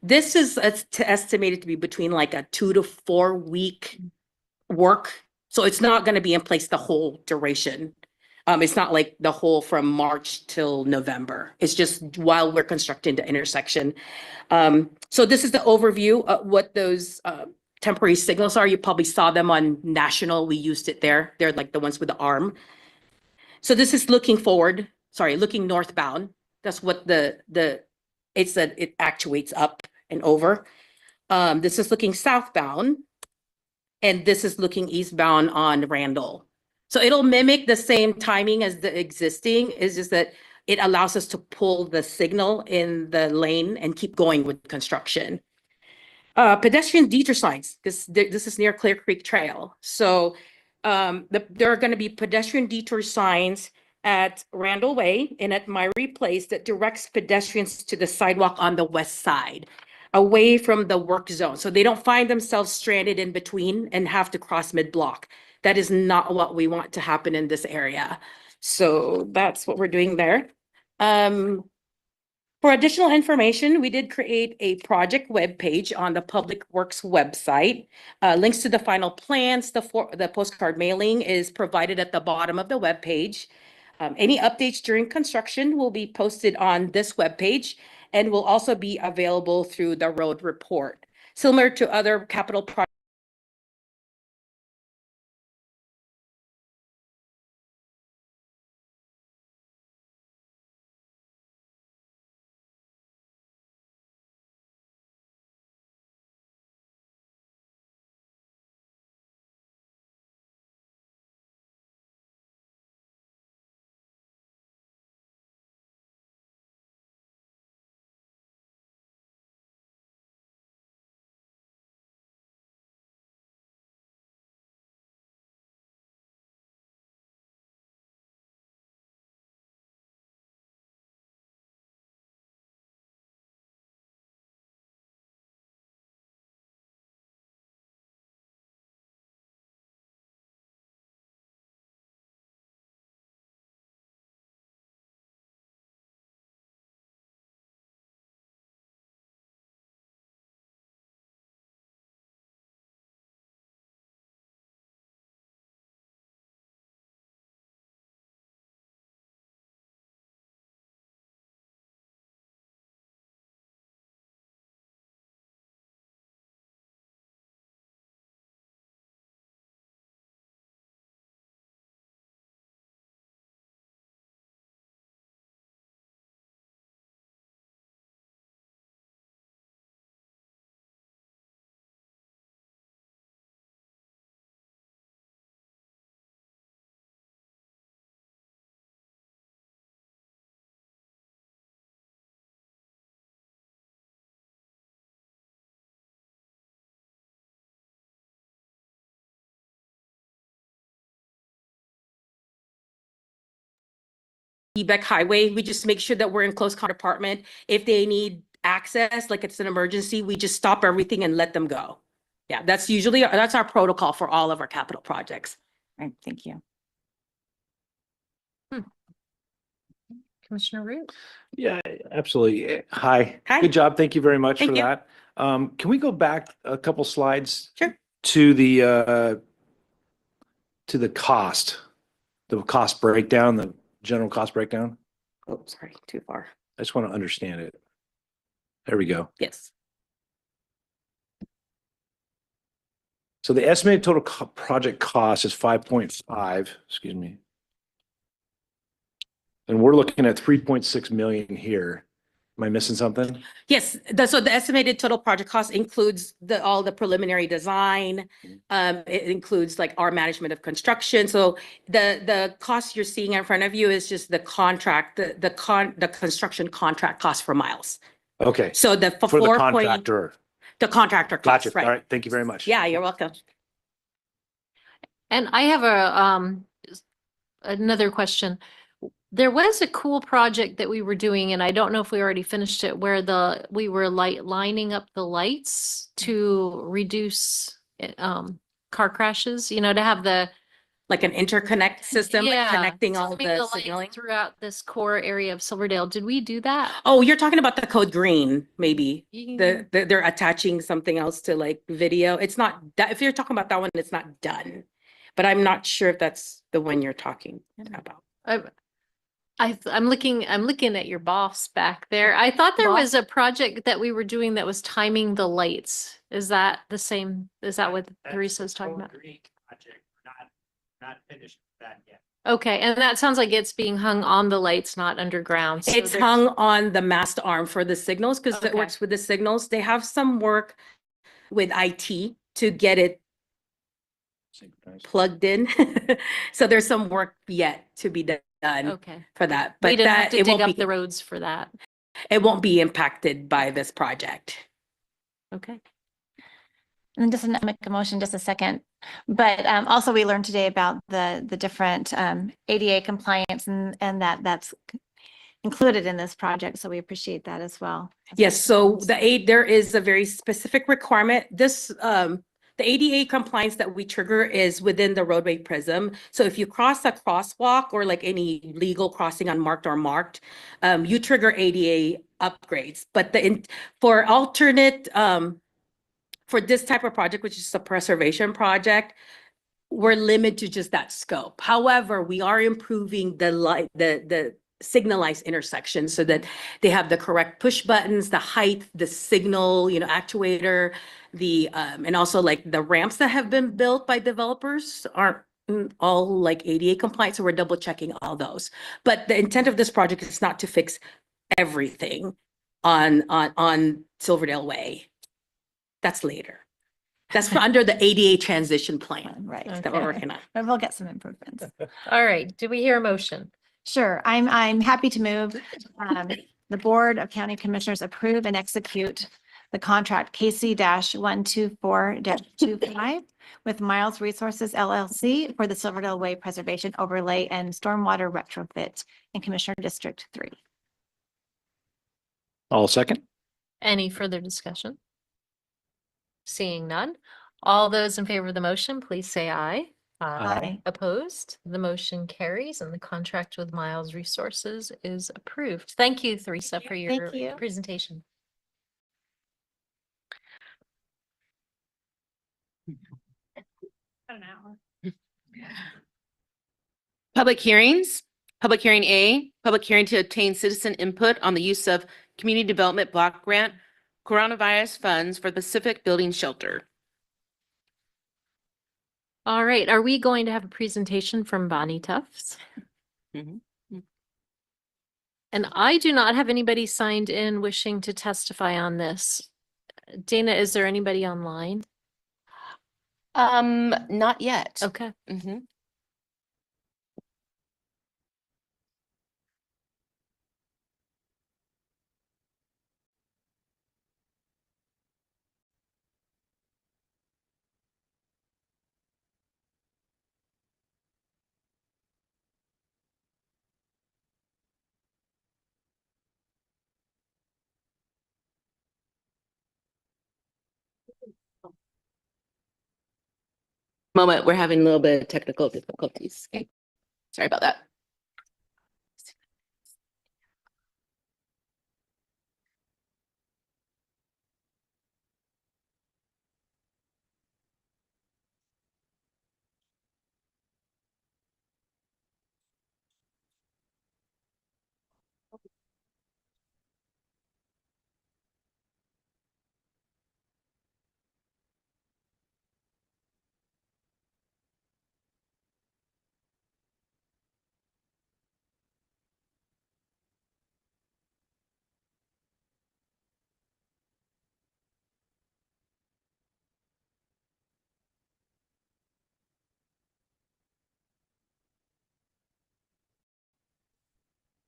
Speaker 13: This is estimated to be between like a 2 to 4 week work. So it's not going to be in place the whole duration. It's not like the whole from March till November. It's just while we're constructing the intersection. So this is the overview of what those temporary signals are. You probably saw them on National. We used it there. They're like the ones with the arm. So this is looking forward, looking northbound. That's what it actuates up and over. This is looking southbound. And this is looking eastbound on Randall. So it'll mimic the same timing as the existing. It's just that it allows us to pull the signal in the lane and keep going with construction. Pedestrian detour signs, because this is near Clear Creek Trail. So there are going to be pedestrian detour signs at Randall Way and at Myrie Place that directs pedestrians to the sidewalk on the west side, away from the work zone. So they don't find themselves stranded in between and have to cross mid-block. That is not what we want to happen in this area. So that's what we're doing there. For additional information, we did create a project webpage on the Public Works website. Links to the final plans, the postcard mailing is provided at the bottom of the webpage. Any updates during construction will be posted on this webpage and will also be available through the road report. Similar to other capital projects, Beck Highway. We just make sure that we're in close department. If they need access, like it's an emergency, we just stop everything and let them go. Yeah, that's our protocol for all of our capital projects.
Speaker 4: Right, thank you.
Speaker 2: Commissioner Root?
Speaker 3: Yeah, absolutely. Hi.
Speaker 13: Hi.
Speaker 3: Good job. Thank you very much
Speaker 13: Thank
Speaker 3: for
Speaker 13: you.
Speaker 3: that. Can we go back a couple slides?
Speaker 13: Sure.
Speaker 3: To the cost breakdown, the general cost breakdown?
Speaker 13: Oh, sorry, too far.
Speaker 3: I just want to understand it. There we go.
Speaker 13: Yes.
Speaker 3: So the estimated total project cost is 5.5, excuse me. And we're looking at 3.6 million here. Am I missing something?
Speaker 13: Yes, so the estimated total project cost includes all the preliminary design. It includes like our management of construction. So the cost you're seeing in front of you is just the contract, the construction contract cost for miles.
Speaker 3: Okay.
Speaker 13: So the
Speaker 3: For the
Speaker 13: 4
Speaker 3: contractor.
Speaker 13: the contractor cost,
Speaker 3: Gotcha.
Speaker 13: right?
Speaker 3: All right. Thank you very much.
Speaker 13: Yeah, you're welcome.
Speaker 2: And I have another question. There was a cool project that we were doing, and I don't know if we already finished it, where we were lining up the lights to reduce car crashes, to have the
Speaker 13: Like an interconnect system, like connecting all
Speaker 2: maybe
Speaker 13: the
Speaker 2: lights
Speaker 13: signaling.
Speaker 2: throughout this core area of Silverdale. Did we do that?
Speaker 13: Oh, you're talking about the code green, maybe.
Speaker 2: You-
Speaker 13: They're attaching something else to like video. It's not that, if you're talking about that one, it's not done. But I'm not sure if that's the one you're talking about.
Speaker 2: I'm looking at your boss back there. I thought there was a project that we were doing that was timing the lights. Is that the same? Is that what Teresa was talking about?
Speaker 3: Not finished with that yet.
Speaker 2: Okay, and that sounds like it's being hung on the lights, not underground. So
Speaker 13: It's
Speaker 2: there's-
Speaker 13: hung on the mast arm for the signals because it
Speaker 2: Okay.
Speaker 13: works with the signals. They have some work with IT to get it plugged in. So there's some work yet to be done
Speaker 2: Okay.
Speaker 13: for that.
Speaker 2: We
Speaker 13: But
Speaker 2: didn't have
Speaker 13: that
Speaker 2: to
Speaker 13: it
Speaker 2: dig
Speaker 13: won't
Speaker 2: up the
Speaker 13: be,
Speaker 2: roads for that.
Speaker 13: it won't be impacted by this project.
Speaker 2: Okay.
Speaker 4: And just to make a motion, just a second. But also we learned today about the different ADA compliance and that's included in this project. So we appreciate that as well.
Speaker 13: Yes, so there is a very specific requirement. The ADA compliance that we trigger is within the roadway prism. So if you cross a crosswalk or like any legal crossing unmarked or marked, you trigger ADA upgrades. But for alternate, for this type of project, which is a preservation project, we're limited to just that scope. However, we are improving the signalized intersections so that they have the correct push buttons, the height, the signal, actuator, and also like the ramps that have been built by developers aren't all like ADA compliant, so we're double checking all those. But the intent of this project is not to fix everything on Silverdale Way. That's later. That's for under the ADA transition plan.
Speaker 4: Right.
Speaker 13: That we're working on.
Speaker 4: But we'll get some improvements.
Speaker 2: All right. Do we hear a motion?
Speaker 4: Sure, I'm happy to move. The Board of County Commissioners approve and execute the contract KC 124-25 with Miles Resources LLC for the Silverdale Way Preservation Overlay and Stormwater Retrofit in Commissioner District 3.
Speaker 3: All second.
Speaker 2: Any further discussion? Seeing none. All those in favor of the motion, please say aye.
Speaker 4: Aye.
Speaker 2: Opposed? The motion carries and the contract with Miles Resources is approved. Thank you, Teresa, for your
Speaker 4: Thank you.
Speaker 2: presentation.
Speaker 8: An hour.
Speaker 1: Public hearings. Public hearing A, public hearing to obtain citizen input on the use of Community Development Block Grant coronavirus funds for the Pacific Building Shelter.
Speaker 2: All right, are we going to have a presentation from Bonnie Tufts?
Speaker 1: Mhm.
Speaker 2: And I do not have anybody signed in wishing to testify on this. Dana, is there anybody online?
Speaker 1: Not yet.
Speaker 2: Okay.
Speaker 1: Mhm. Moment, we're having a little bit of technical difficulties. Okay, sorry about that.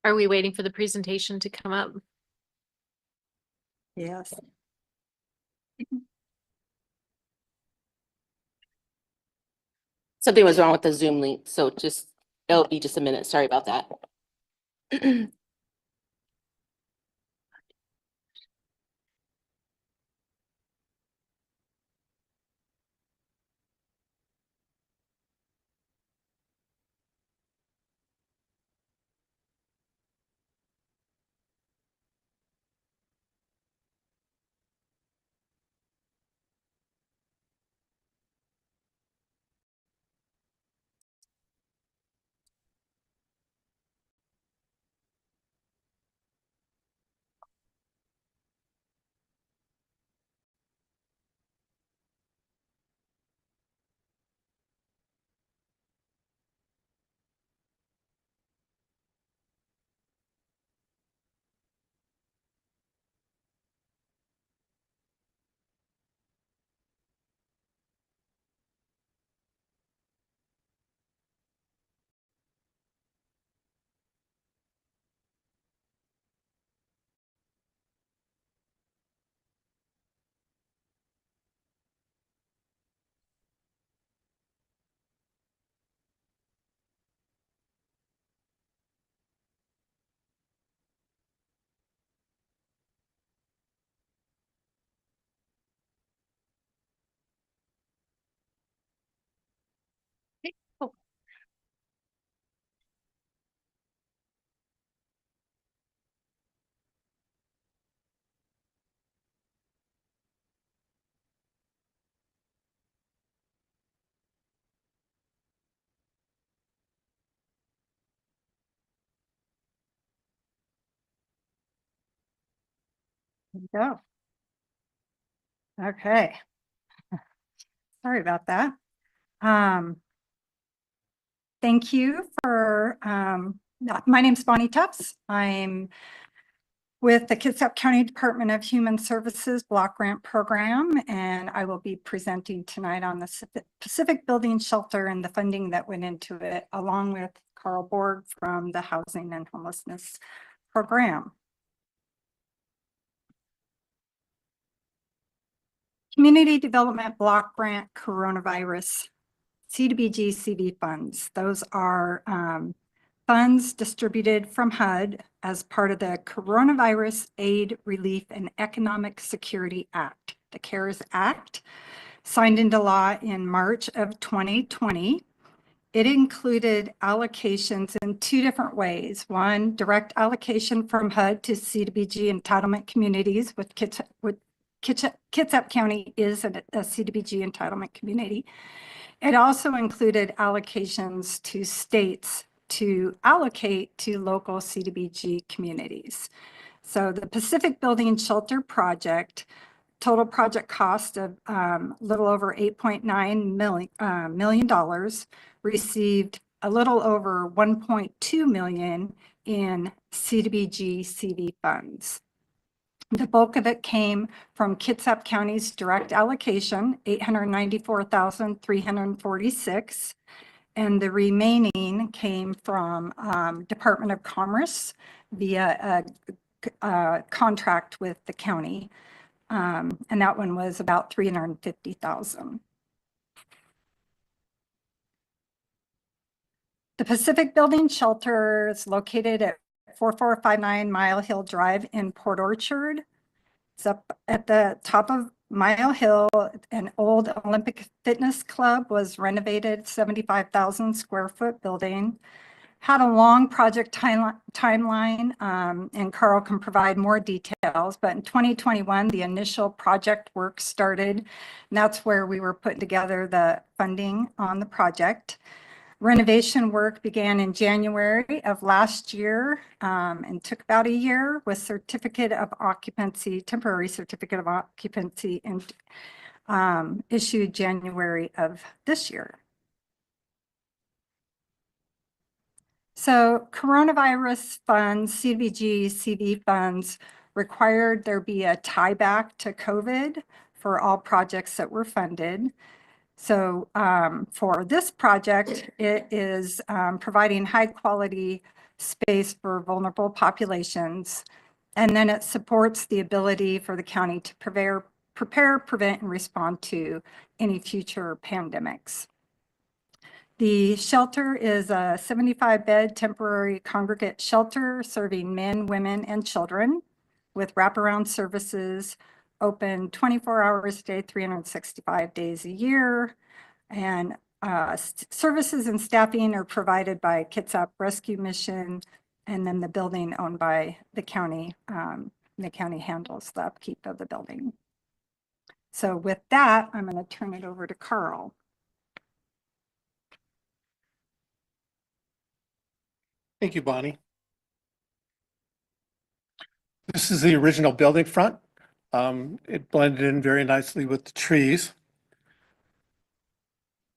Speaker 2: Are we waiting for the presentation to come up?
Speaker 14: Yes.
Speaker 1: Something was wrong with the Zoom link, so it'll be just a minute. Sorry about that.
Speaker 14: There you go. Okay. Sorry about that. Thank you for, my name's Bonnie Tufts. I'm with the Kitsap County Department of Human Services Block Grant Program, and I will be presenting tonight on the Pacific Building Shelter and the funding that went into it, along with Carl Borg from the Housing and Homelessness Program. Community Development Block Grant Coronavirus CDBG CV funds. Those are funds distributed from HUD as part of the Coronavirus Aid, Relief, and Economic Security Act, the CARES Act, signed into law in March of 2020. It included allocations in two different ways. One, direct allocation from HUD to CDBG entitlement communities, with Kitsap County is a CDBG entitlement community. It also included allocations to states to allocate to local CDBG communities. So the Pacific Building Shelter Project, total project cost of little over $8.9 million, received a little over $1.2 million in CDBG CV funds. The bulk of it came from Kitsap County's direct allocation, $894,346, and the remaining came from Department of Commerce via a contract with the county, and that one was about $350,000. The Pacific Building Shelter is located at 4459 Mile Hill Drive in Port Orchard. It's up at the top of Mile Hill, an old Olympic Fitness Club, was renovated, 75,000 square foot building. Had a long project timeline, and Carl can provide more details, but in 2021, the initial project work started. And that's where we were putting together the funding on the project. Renovation work began in January of last year, and took about a year, with certificate of occupancy, temporary certificate of occupancy, and issued January of this year. So coronavirus funds, CDBG, CV funds required there be a tie back to COVID for all projects that were funded. So for this project, it is providing high quality space for vulnerable populations. And then it supports the ability for the county to prepare, prevent, and respond to any future pandemics. The shelter is a 75-bed temporary congregate shelter serving men, women, and children with wraparound services, open 24 hours a day, 365 days a year. And services and staffing are provided by Kitsap Rescue Mission, and then the building owned by the county. The county handles the upkeep of the building. So with that, I'm going to turn it over to Carl.
Speaker 15: Thank you, Bonnie. This is the original building front. It blended in very nicely with the trees.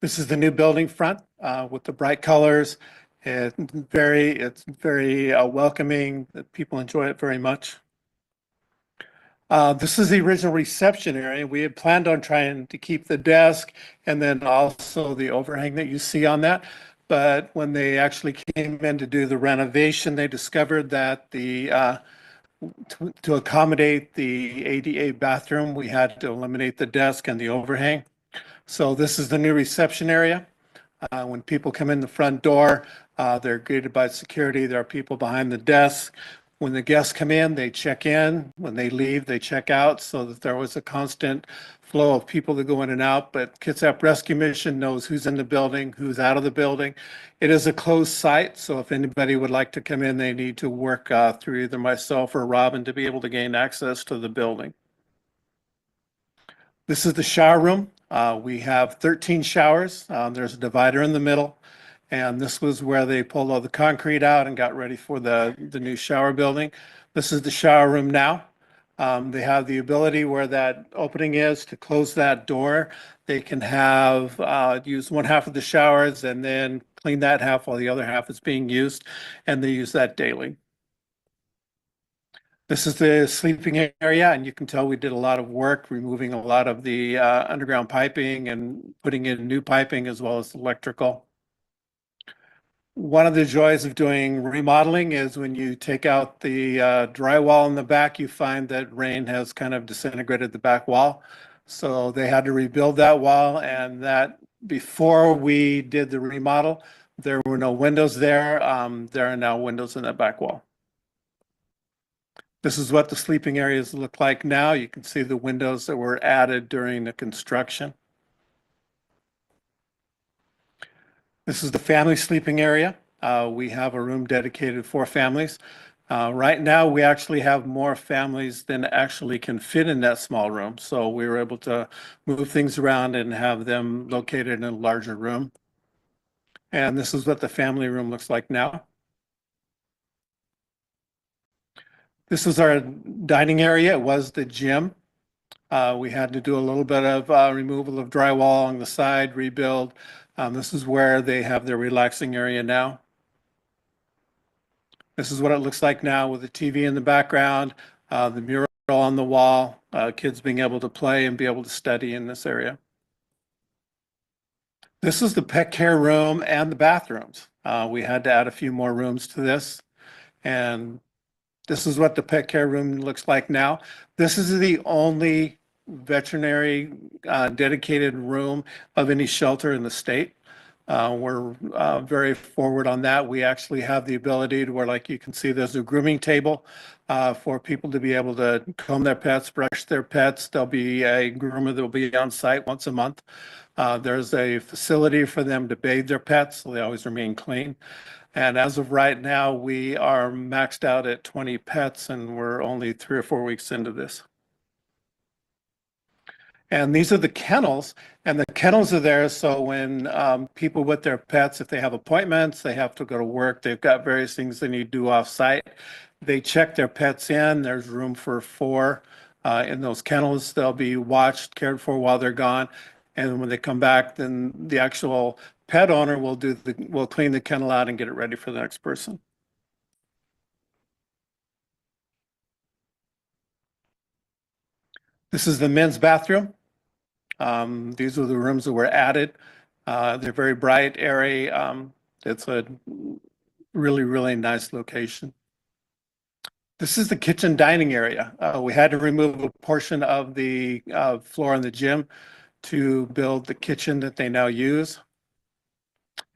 Speaker 15: This is the new building front with the bright colors. It's very welcoming. People enjoy it very much. This is the original reception area. We had planned on trying to keep the desk and then also the overhang that you see on that. But when they actually came in to do the renovation, they discovered that to accommodate the ADA bathroom, we had to eliminate the desk and the overhang. So this is the new reception area. When people come in the front door, they're greeted by security. There are people behind the desk. When the guests come in, they check in. When they leave, they check out, so that there was a constant flow of people that go in and out. But Kitsap Rescue Mission knows who's in the building, who's out of the building. It is a closed site, so if anybody would like to come in, they need to work through either myself or Robin to be able to gain access to the building. This is the shower room. We have 13 showers. There's a divider in the middle. And this was where they pulled all the concrete out and got ready for the new shower building. This is the shower room now. They have the ability where that opening is to close that door. They can have use one half of the showers and then clean that half while the other half is being used. And they use that daily. This is the sleeping area, and you can tell we did a lot of work removing a lot of the underground piping and putting in new piping as well as electrical. One of the joys of doing remodeling is when you take out the drywall in the back, you find that rain has kind of disintegrated the back wall. So they had to rebuild that wall, and that before we did the remodel, there were no windows there. There are now windows in that back wall. This is what the sleeping areas look like now. You can see the windows that were added during the construction. This is the family sleeping area. We have a room dedicated for families. Right now, we actually have more families than actually can fit in that small room. So we were able to move things around and have them located in a larger room. And this is what the family room looks like now. This is our dining area. It was the gym. We had to do a little bit of removal of drywall on the side, rebuild. This is where they have their relaxing area now. This is what it looks like now with the TV in the background, the mural on the wall, kids being able to play and be able to study in this area. This is the pet care room and the bathrooms. We had to add a few more rooms to this. And this is what the pet care room looks like now. This is the only veterinary dedicated room of any shelter in the state. We're very forward on that. We actually have the ability to where, like you can see, there's a grooming table for people to be able to comb their pets, brush their pets. There'll be a groomer that will be on site once a month. There's a facility for them to bathe their pets, so they always remain clean. And as of right now, we are maxed out at 20 pets, and we're only 3 or 4 weeks into this. And these are the kennels, and the kennels are there so when people with their pets, if they have appointments, they have to go to work, they've got various things they need to do off-site, they check their pets in. There's room for 4 in those kennels. They'll be watched, cared for while they're gone. And when they come back, then the actual pet owner will clean the kennel out and get it ready for the next person. This is the men's bathroom. These are the rooms that were added. They're very bright, airy. It's a really, really nice location. This is the kitchen dining area. We had to remove a portion of the floor in the gym to build the kitchen that they now use.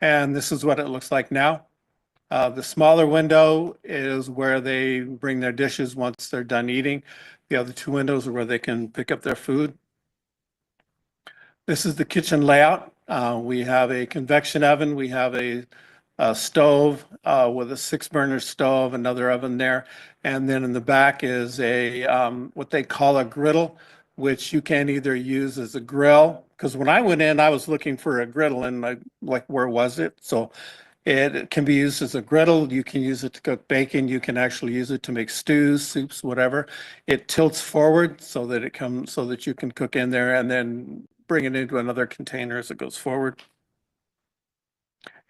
Speaker 15: And this is what it looks like now. The smaller window is where they bring their dishes once they're done eating. The other 2 windows are where they can pick up their food. This is the kitchen layout. We have a convection oven. We have a stove with a 6-burner stove, another oven there. And then in the back is a what they call a griddle, which you can either use as a grill. Because when I went in, I was looking for a griddle and like, where was it? So it can be used as a griddle. You can use it to cook bacon. You can actually use it to make stews, soups, whatever. It tilts forward so that it comes, so that you can cook in there and then bring it into another container as it goes forward.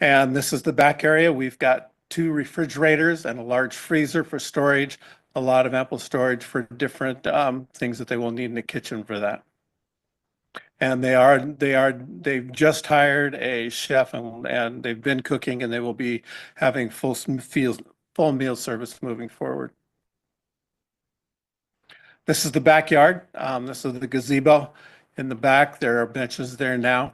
Speaker 15: And this is the back area. We've got 2 refrigerators and a large freezer for storage, a lot of ample storage for different things that they will need in the kitchen for that. And they've just hired a chef and they've been cooking and they will be having full meal service moving forward. This is the backyard. This is the gazebo in the back. There are benches there now.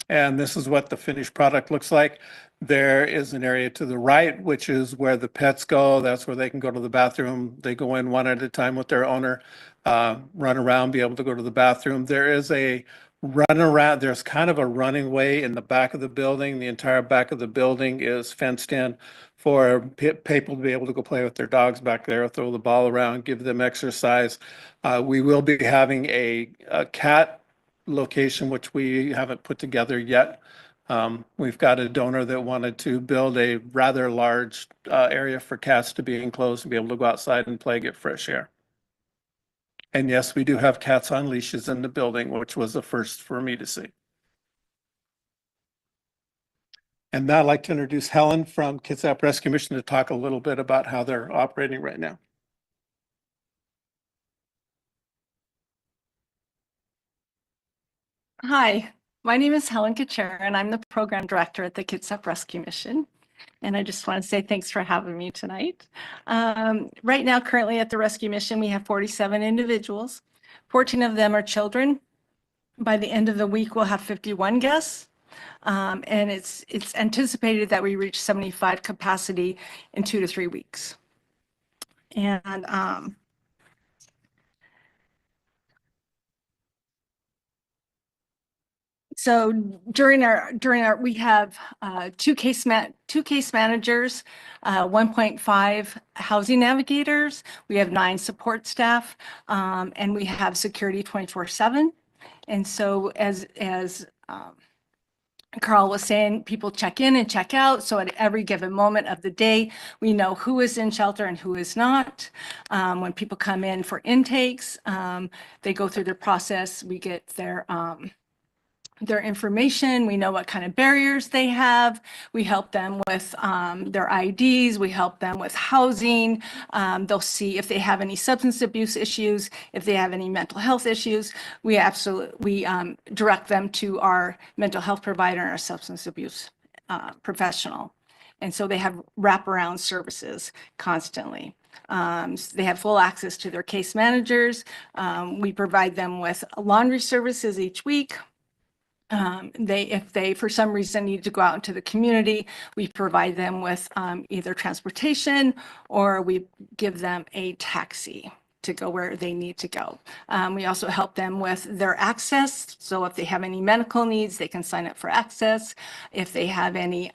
Speaker 15: And this is what the finished product looks like. There is an area to the right, which is where the pets go. That's where they can go to the bathroom. They go in one at a time with their owner, run around, be able to go to the bathroom. There is a run around. There's kind of a running way in the back of the building. The entire back of the building is fenced in for people to be able to go play with their dogs back there, throw the ball around, give them exercise. We will be having a cat location, which we haven't put together yet. We've got a donor that wanted to build a rather large area for cats to be enclosed and be able to go outside and play, get fresh air. And yes, we do have cats on leashes in the building, which was a first for me to see. And now I'd like to introduce Helen from Kitsap Rescue Mission to talk a little bit about how they're operating right now.
Speaker 16: Hi, my name is Helen Kacher, and I'm the program director at the Kitsap Rescue Mission. And I just want to say thanks for having me tonight. Right now, currently at the Rescue Mission, we have 47 individuals. 14 of them are children. By the end of the week, we'll have 51 guests. And it's anticipated that we reach 75 capacity in 2 to 3 weeks. And so during our we have 2 case managers, 1.5 housing navigators. We have 9 support staff, and we have security 24/7. And so as Carl was saying, people check in and check out. So at every given moment of the day, we know who is in shelter and who is not. When people come in for intakes, they go through their process. We get their information. We know what kind of barriers they have. We help them with their IDs. We help them with housing. They'll see if they have any substance abuse issues, if they have any mental health issues. We direct them to our mental health provider and our substance abuse professional. And so they have wraparound services constantly. They have full access to their case managers. We provide them with laundry services each week. If they, for some reason, need to go out into the community, we provide them with either transportation or we give them a taxi to go where they need to go. We also help them with their access. So if they have any medical needs, they can sign up for access. If they have any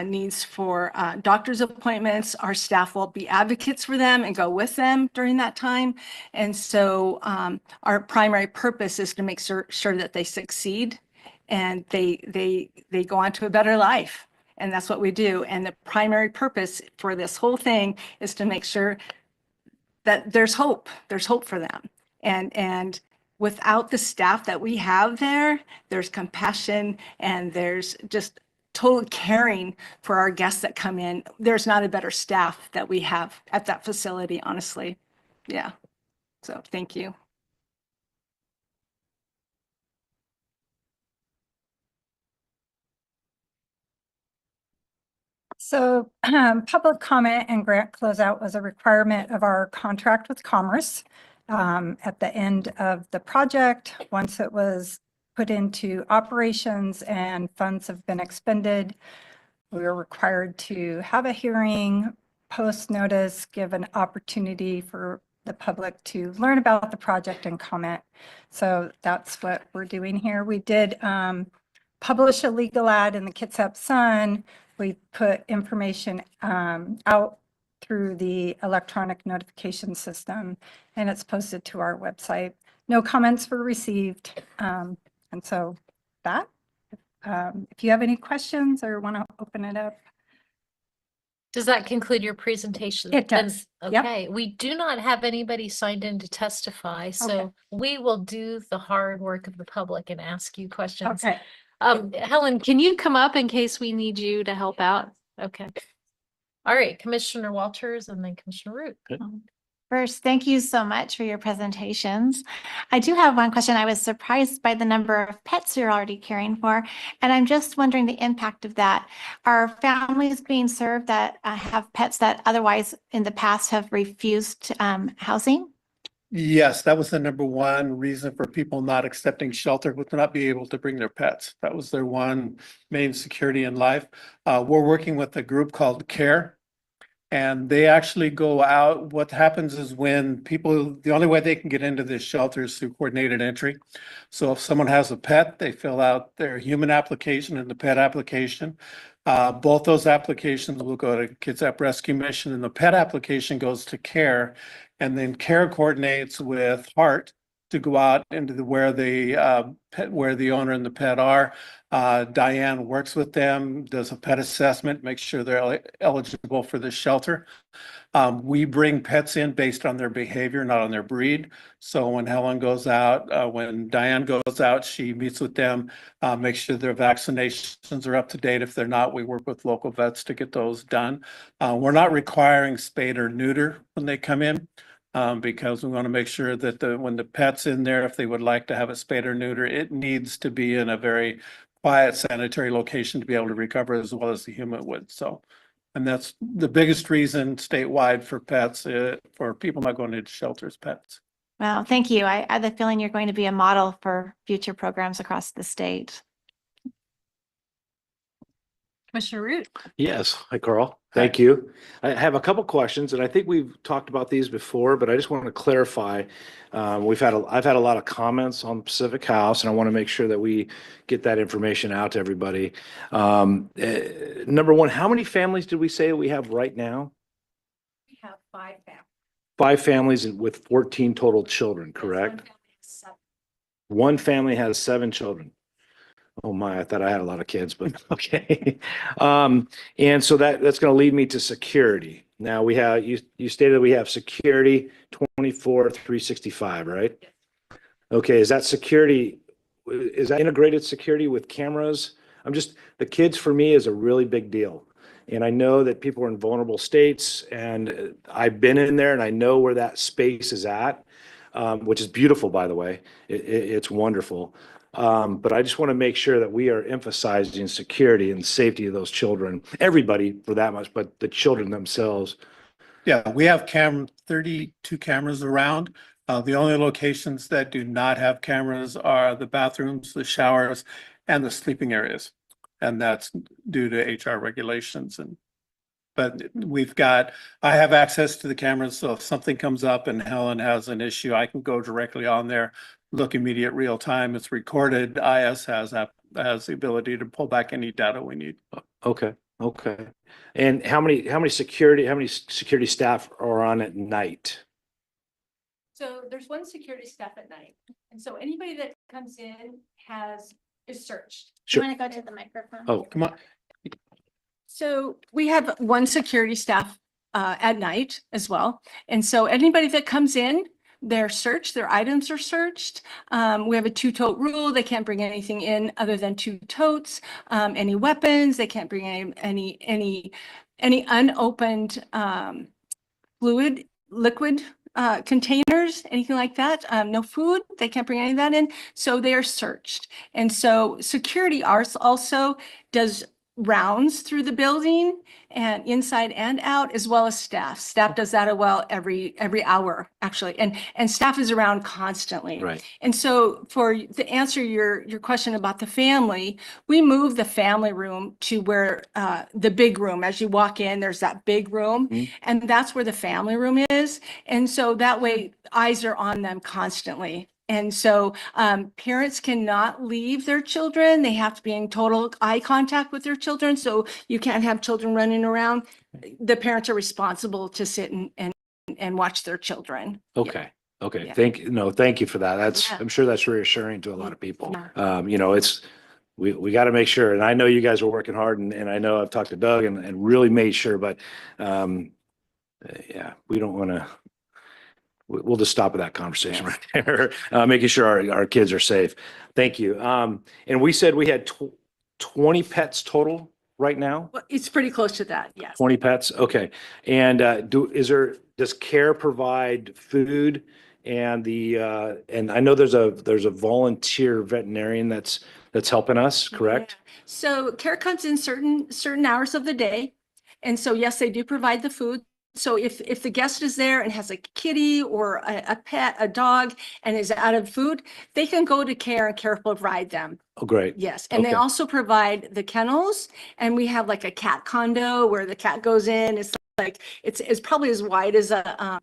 Speaker 16: needs for doctor's appointments, our staff will be advocates for them and go with them during that time. And so our primary purpose is to make sure that they succeed and they go on to a better life. And that's what we do. And the primary purpose for this whole thing is to make sure that there's hope for them. And without the staff that we have there, there's compassion and there's just total caring for our guests that come in. There's not a better staff that we have at that facility, honestly. Yeah. So thank you.
Speaker 14: So public comment and grant closeout was a requirement of our contract with Commerce. At the end of the project, once it was put into operations and funds have been expended, we were required to have a hearing, post notice, give an opportunity for the public to learn about the project and comment. So that's what we're doing here. We did publish a legal ad in the Kitsap Sun. We put information out through the electronic notification system, and it's posted to our website. No comments were received. And so that, if you have any questions or want to open it up.
Speaker 2: Does that conclude your presentation?
Speaker 14: It does. Yep.
Speaker 2: Okay, we do not have anybody signed in to testify, so
Speaker 14: Okay.
Speaker 2: we will do the hard work of the public and ask you questions.
Speaker 14: Okay.
Speaker 2: Helen, can you come up in case we need you to help out? Okay. All right, Commissioner Walters and then Commissioner Root.
Speaker 4: First, thank you so much for your presentations. I do have one question. I was surprised by the number of pets you're already caring for, and I'm just wondering the impact of that. Are families being served that have pets that otherwise in the past have refused housing?
Speaker 15: Yes, that was the number one reason for people not accepting shelter, was to not be able to bring their pets. That was their one main security in life. We're working with a group called CARE, and they actually go out. What happens is when people, the only way they can get into this shelter is through coordinated entry. So if someone has a pet, they fill out their human application and the pet application. Both those applications will go to Kitsap Rescue Mission, and the pet application goes to CARE, and then CARE coordinates with HEART to go out into where the owner and the pet are. Diane works with them, does a pet assessment, makes sure they're eligible for the shelter. We bring pets in based on their behavior, not on their breed. So when Helen goes out, when Diane goes out, she meets with them, makes sure their vaccinations are up to date. If they're not, we work with local vets to get those done. We're not requiring spay or neuter when they come in, because we want to make sure that when the pet's in there, if they would like to have a spay or neuter, it needs to be in a very quiet sanitary location to be able to recover as well as the human would. So. And that's the biggest reason statewide for pets, for people not going into shelters, pets.
Speaker 4: Well, thank you. I have the feeling you're going to be a model for future programs across the state.
Speaker 2: Commissioner Root.
Speaker 3: Yes. Hi, Carl. Thank you. I have a couple questions, and I think we've talked about these before, but I just want to clarify. I've had a lot of comments on Pacific House, and I want to make sure that we get that information out to everybody. Number one, how many families did we say we have right now?
Speaker 14: We have 5 families.
Speaker 3: 5 families with 14 total children, correct? One family has 7 children. Oh my, I thought I had a lot of kids, but okay. And so that's going to lead me to security. Now we have, you stated we have security 24/365, right? Okay, is that security, is that integrated security with cameras? The kids for me is a really big deal. And I know that people are in vulnerable states, and I've been in there and I know where that space is at, which is beautiful, by the way. It's wonderful. But I just want to make sure that we are emphasizing security and safety of those children, everybody for that much, but the children themselves.
Speaker 15: Yeah, we have 32 cameras around. The only locations that do not have cameras are the bathrooms, the showers, and the sleeping areas. And that's due to HR regulations but I have access to the cameras, so if something comes up and Helen has an issue, I can go directly on there, look immediate real time. It's recorded. IS has the ability to pull back any data we need.
Speaker 3: Okay, okay. And how many security staff are on at night?
Speaker 16: So there's one security staff at night. And so anybody that comes in is searched.
Speaker 4: You
Speaker 3: Sure.
Speaker 4: want to go to the microphone?
Speaker 3: Oh,
Speaker 15: Come on.
Speaker 16: So we have one security staff at night as well. And so anybody that comes in, they're searched, their items are searched. We have a 2-tote rule. They can't bring anything in other than 2 totes. Any weapons, they can't bring any unopened liquid containers, anything like that. No food, they can't bring any of that in. So they are searched. And so security also does rounds through the building and inside and out, as well as staff. Staff does that as well every hour, actually. And staff is around constantly.
Speaker 3: right.
Speaker 16: And so to answer your question about the family, we move the family room to where the big room, as you walk in, there's that big room,
Speaker 3: Mhm.
Speaker 16: and that's where the family room is. And so that way eyes are on them constantly. And so parents cannot leave their children. They have to be in total eye contact with their children. So you can't have children running around. The parents are responsible to sit and watch their children.
Speaker 3: Okay. Okay.
Speaker 16: Yeah.
Speaker 3: Thank you for that.
Speaker 16: Yeah.
Speaker 3: I'm sure that's reassuring to a lot of people.
Speaker 16: Yeah.
Speaker 3: We got to make sure, and I know you guys are working hard, and I know I've talked to Doug and really made sure, but yeah, we don't want to. We'll just stop at that conversation right there, making sure our kids are safe. Thank you. And we said we had 20 pets total right now?
Speaker 16: Well, it's pretty close to that, yes.
Speaker 3: 20 pets? Okay. And does CARE provide food and and I know there's a volunteer veterinarian that's helping us, correct?
Speaker 16: Yeah. So CARE comes in certain hours of the day. And so, yes, they do provide the food. So if the guest is there and has a kitty or a pet, a dog, and is out of food, they can go to CARE and CARE will provide them.
Speaker 3: Oh, great.
Speaker 16: Yes, and they
Speaker 3: Okay.
Speaker 16: also provide the kennels, and we have like a cat condo where the cat goes in. It's like it's probably as wide as a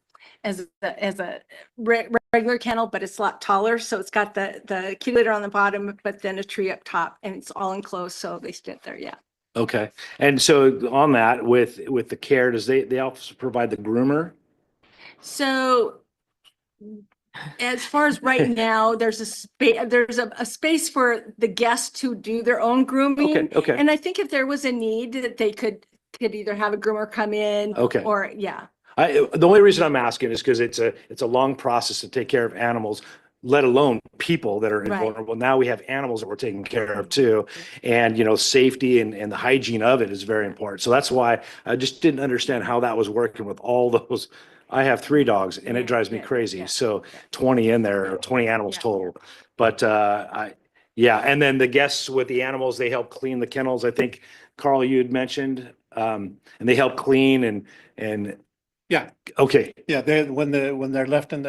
Speaker 16: regular kennel, but it's a lot taller. So it's got the kitty litter on the bottom, but then a tree up top, and it's all enclosed, so they sit there. Yeah.
Speaker 3: Okay. And so on that, with the CARE, does they also provide the groomer?
Speaker 16: So as far as right now, there's a space for the guests to do their own grooming.
Speaker 3: Okay.
Speaker 16: And I think if there was a need that they could either have a groomer come in.
Speaker 3: Okay.
Speaker 16: Or, yeah.
Speaker 3: The only reason I'm asking is because it's a long process to take care of animals, let alone people that are
Speaker 16: Right.
Speaker 3: vulnerable. Now we have animals that we're taking care of too. And, safety and the hygiene of it is very important. So that's why I just didn't understand how that was working with all those. I have 3 dogs and it drives me crazy. So 20 in there, or 20 animals total. But and then the guests with the animals, they help clean the kennels. I think, Carl, you had mentioned, and they help clean and
Speaker 15: Yeah.
Speaker 3: okay.
Speaker 15: Yeah, when they're left in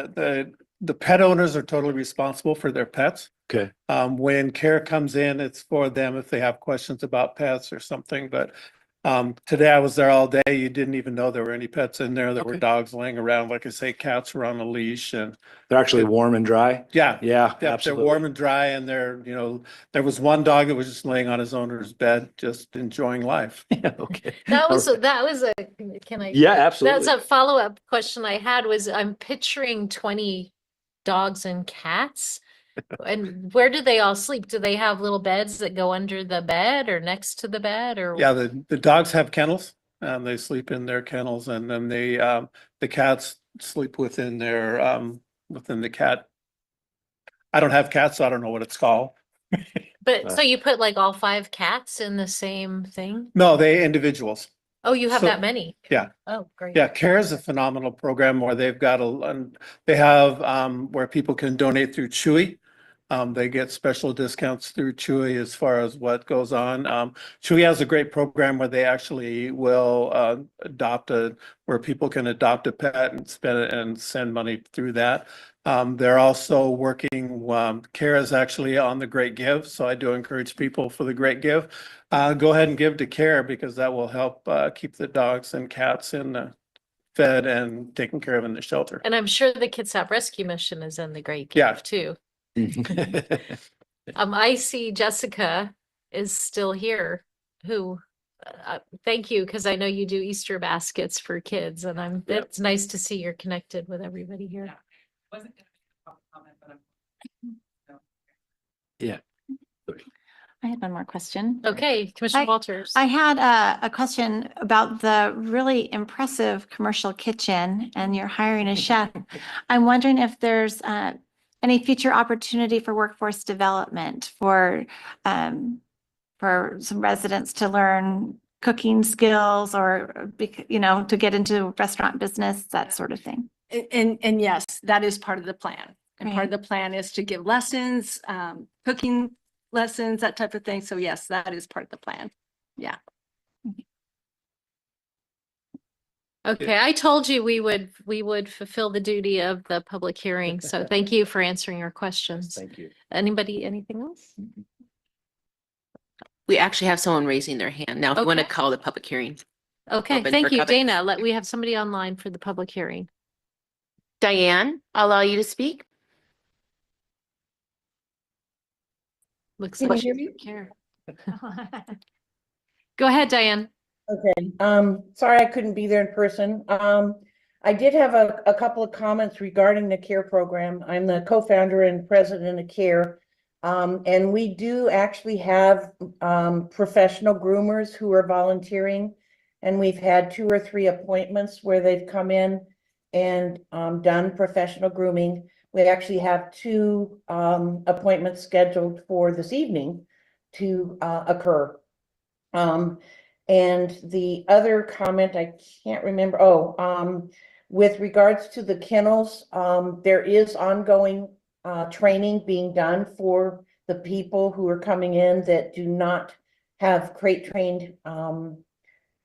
Speaker 15: the pet owners are totally responsible for their pets.
Speaker 3: Okay.
Speaker 15: When CARE comes in, it's for them if they have questions about pets or something. But today I was there all day. You didn't even know there were any pets in there. There were
Speaker 3: Okay.
Speaker 15: dogs laying around. Like I say, cats were on a leash, and
Speaker 3: They're actually warm and dry.
Speaker 15: yeah,
Speaker 3: Yeah,
Speaker 15: they're
Speaker 3: absolutely.
Speaker 15: warm and dry. And there was one dog that was just laying on his owner's bed, just enjoying life.
Speaker 3: Yeah, okay.
Speaker 2: That was can I?
Speaker 3: Yeah, absolutely.
Speaker 2: That's a follow-up question I had was I'm picturing 20 dogs and cats. And where do they all sleep? Do they have little beds that go under the bed or next to the bed or?
Speaker 15: Yeah, the dogs have kennels and they sleep in their kennels, and then the cats sleep within within the cat. I don't have cats, so I don't know what it's called.
Speaker 2: But so you put like all 5 cats in the same thing?
Speaker 15: No, they individuals.
Speaker 2: Oh, you have
Speaker 15: So-
Speaker 2: that many?
Speaker 15: Yeah.
Speaker 2: Oh, great.
Speaker 15: Yeah, CARE is a phenomenal program where they've got they have where people can donate through Chewy. They get special discounts through Chewy as far as what goes on. Chewy has a great program where they actually will where people can adopt a pet and spend it and send money through that. They're also working, CARE is actually on the Great Give, so I do encourage people for the Great Give. Go ahead and give to CARE because that will help keep the dogs and cats fed and taken care of in the shelter.
Speaker 2: And I'm sure the Kitsap Rescue Mission is in the Great
Speaker 15: Yeah.
Speaker 2: Give too. I see Jessica is still here, who, thank you, because I know you do Easter baskets for kids, and it's nice to see you're connected with everybody here.
Speaker 5: Wasn't gonna make a comment, but
Speaker 3: Yeah.
Speaker 4: I had one more question.
Speaker 2: Okay, Commissioner Walters.
Speaker 4: I had a question about the really impressive commercial kitchen and you're hiring a chef. I'm wondering if there's any future opportunity for workforce development for some residents to learn cooking skills or, to get into restaurant business, that sort of thing.
Speaker 16: And yes, that is part of the plan. And part of
Speaker 4: Great.
Speaker 16: the plan is to give lessons, cooking lessons, that type of thing. So yes, that is part of the plan. Yeah.
Speaker 2: Okay, I told you we would fulfill the duty of the public hearing, so thank you for answering our questions.
Speaker 3: Thank you.
Speaker 2: Anybody, anything else?
Speaker 1: We actually have someone raising their hand. Now, if you want to
Speaker 2: Okay.
Speaker 1: call the public hearing.
Speaker 2: Okay,
Speaker 1: Open
Speaker 2: thank
Speaker 1: for
Speaker 2: you,
Speaker 1: comments.
Speaker 2: Dana. We have somebody online for the public hearing.
Speaker 1: Diane, I'll allow you to speak.
Speaker 2: Looks
Speaker 17: Can
Speaker 2: like
Speaker 17: you
Speaker 2: she
Speaker 17: hear me?
Speaker 2: doesn't care. Go ahead, Diane.
Speaker 17: Okay, sorry I couldn't be there in person. I did have a couple of comments regarding the CARE program. I'm the co-founder and president of CARE. And we do actually have professional groomers who are volunteering. And we've had 2 or 3 appointments where they've come in and done professional grooming. We actually have 2 appointments scheduled for this evening to occur. And the other comment, I can't remember, with regards to the kennels, there is ongoing training being done for the people who are coming in that do not have crate trained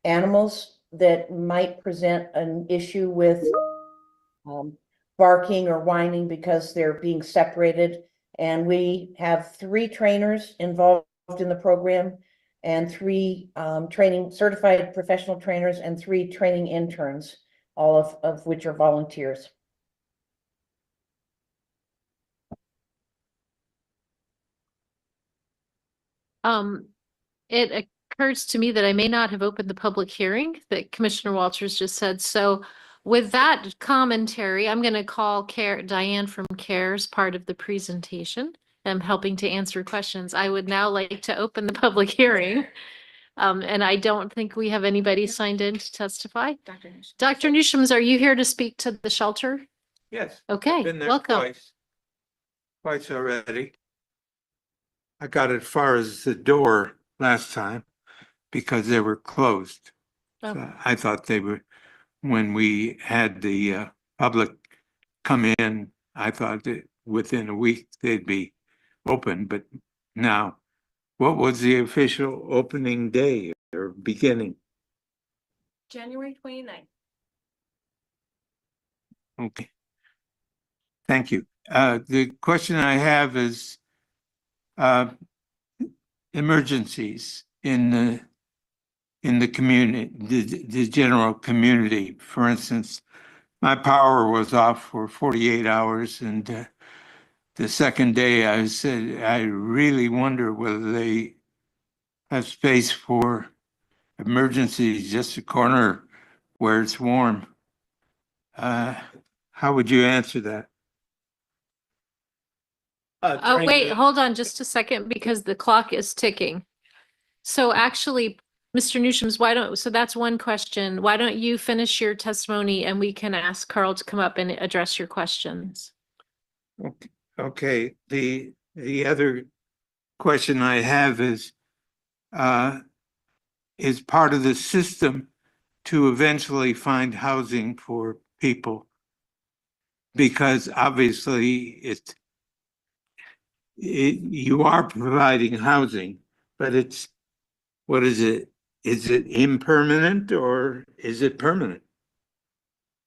Speaker 17: animals that might present an issue with barking or whining because they're being separated. And we have 3 trainers involved in the program and 3 training certified professional trainers and 3 training interns, all of which are volunteers.
Speaker 2: It occurs to me that I may not have opened the public hearing that Commissioner Walters just said. So with that commentary, I'm going to call Diane from CARES part of the presentation. I'm helping to answer questions. I would now like to open the public hearing. And I don't think we have anybody signed in to testify. Dr. Newshams, are you here to speak to the shelter?
Speaker 18: Yes.
Speaker 2: Okay,
Speaker 18: Been there
Speaker 2: welcome.
Speaker 18: twice already. I got as far as the door last time because they were closed.
Speaker 2: Oh.
Speaker 18: So I thought they were, when we had the public come in, I thought that within a week they'd be open, but now, what was the official opening day or beginning?
Speaker 16: January 29th.
Speaker 18: Okay. Thank you. The question I have is emergencies in the community, the general community. For instance, my power was off for 48 hours, and the second day I said, I really wonder whether they have space for emergencies just a corner where it's warm. How would you answer that?
Speaker 2: Oh, wait, hold on just a second because the clock is ticking. So actually, Mr. Newshams, so that's one question. Why don't you finish your testimony and we can ask Carl to come up and address your questions?
Speaker 18: Okay, the other question I have is part of the system to eventually find housing for people, because obviously you are providing housing, but what is it? Is it impermanent or is it permanent?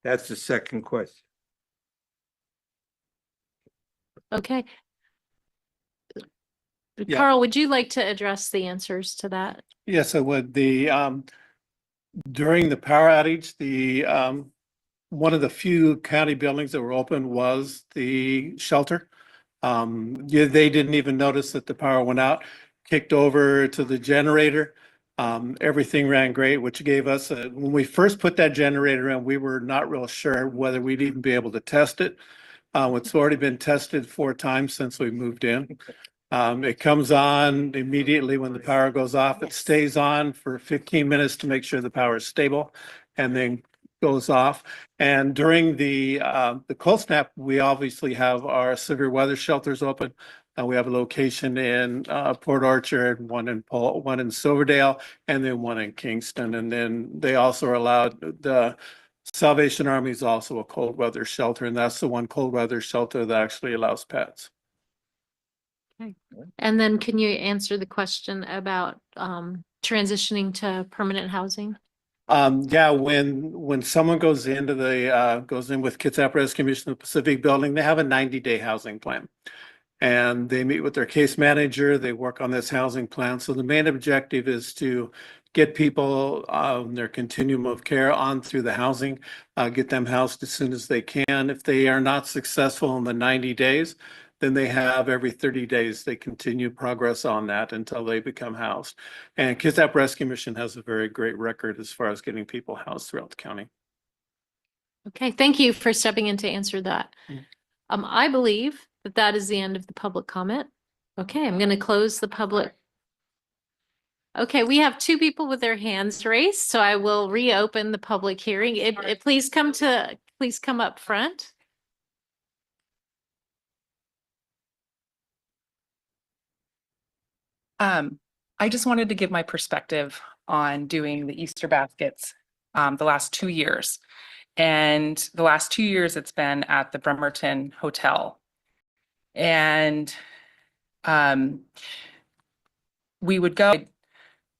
Speaker 18: That's the second question.
Speaker 2: Okay.
Speaker 15: Yeah.
Speaker 2: Carl, would you like to address the answers to that?
Speaker 15: Yes, I would. During the power outage, one of the few county buildings that were open was the shelter. Yeah, they didn't even notice that the power went out, kicked over to the generator. Everything ran great, which gave us, when we first put that generator in, we were not real sure whether we'd even be able to test it. It's already been tested 4 times since we moved in. It comes on immediately when the power goes off. It stays on for 15 minutes to make sure the power is stable and then goes off. And during the cold snap, we obviously have our severe weather shelters open. We have a location in Port Orchard, one in Silverdale, and then one in Kingston. And then they also are allowed, the Salvation Army is also a cold weather shelter, and that's the one cold weather shelter that actually allows pets.
Speaker 2: Okay. And then can you answer the question about transitioning to permanent housing?
Speaker 15: Yeah, when someone goes in with Kitsap Rescue Commission, the Pacific Building, they have a 90-day housing plan. And they meet with their case manager, they work on this housing plan. So the main objective is to get people their continuum of care on through the housing, get them housed as soon as they can. If they are not successful in the 90 days, then they have every 30 days, they continue progress on that until they become housed. And Kitsap Rescue Mission has a very great record as far as getting people housed throughout the county.
Speaker 2: Okay, thank you for stepping in to answer that. I believe that that is the end of the public comment. Okay, I'm going to close the public. Okay, we have 2 people with their hands raised, so I will reopen the public hearing. Please come up front.
Speaker 5: I just wanted to give my perspective on doing the Easter baskets the last 2 years. And the last 2 years, it's been at the Bremerton Hotel. And we would go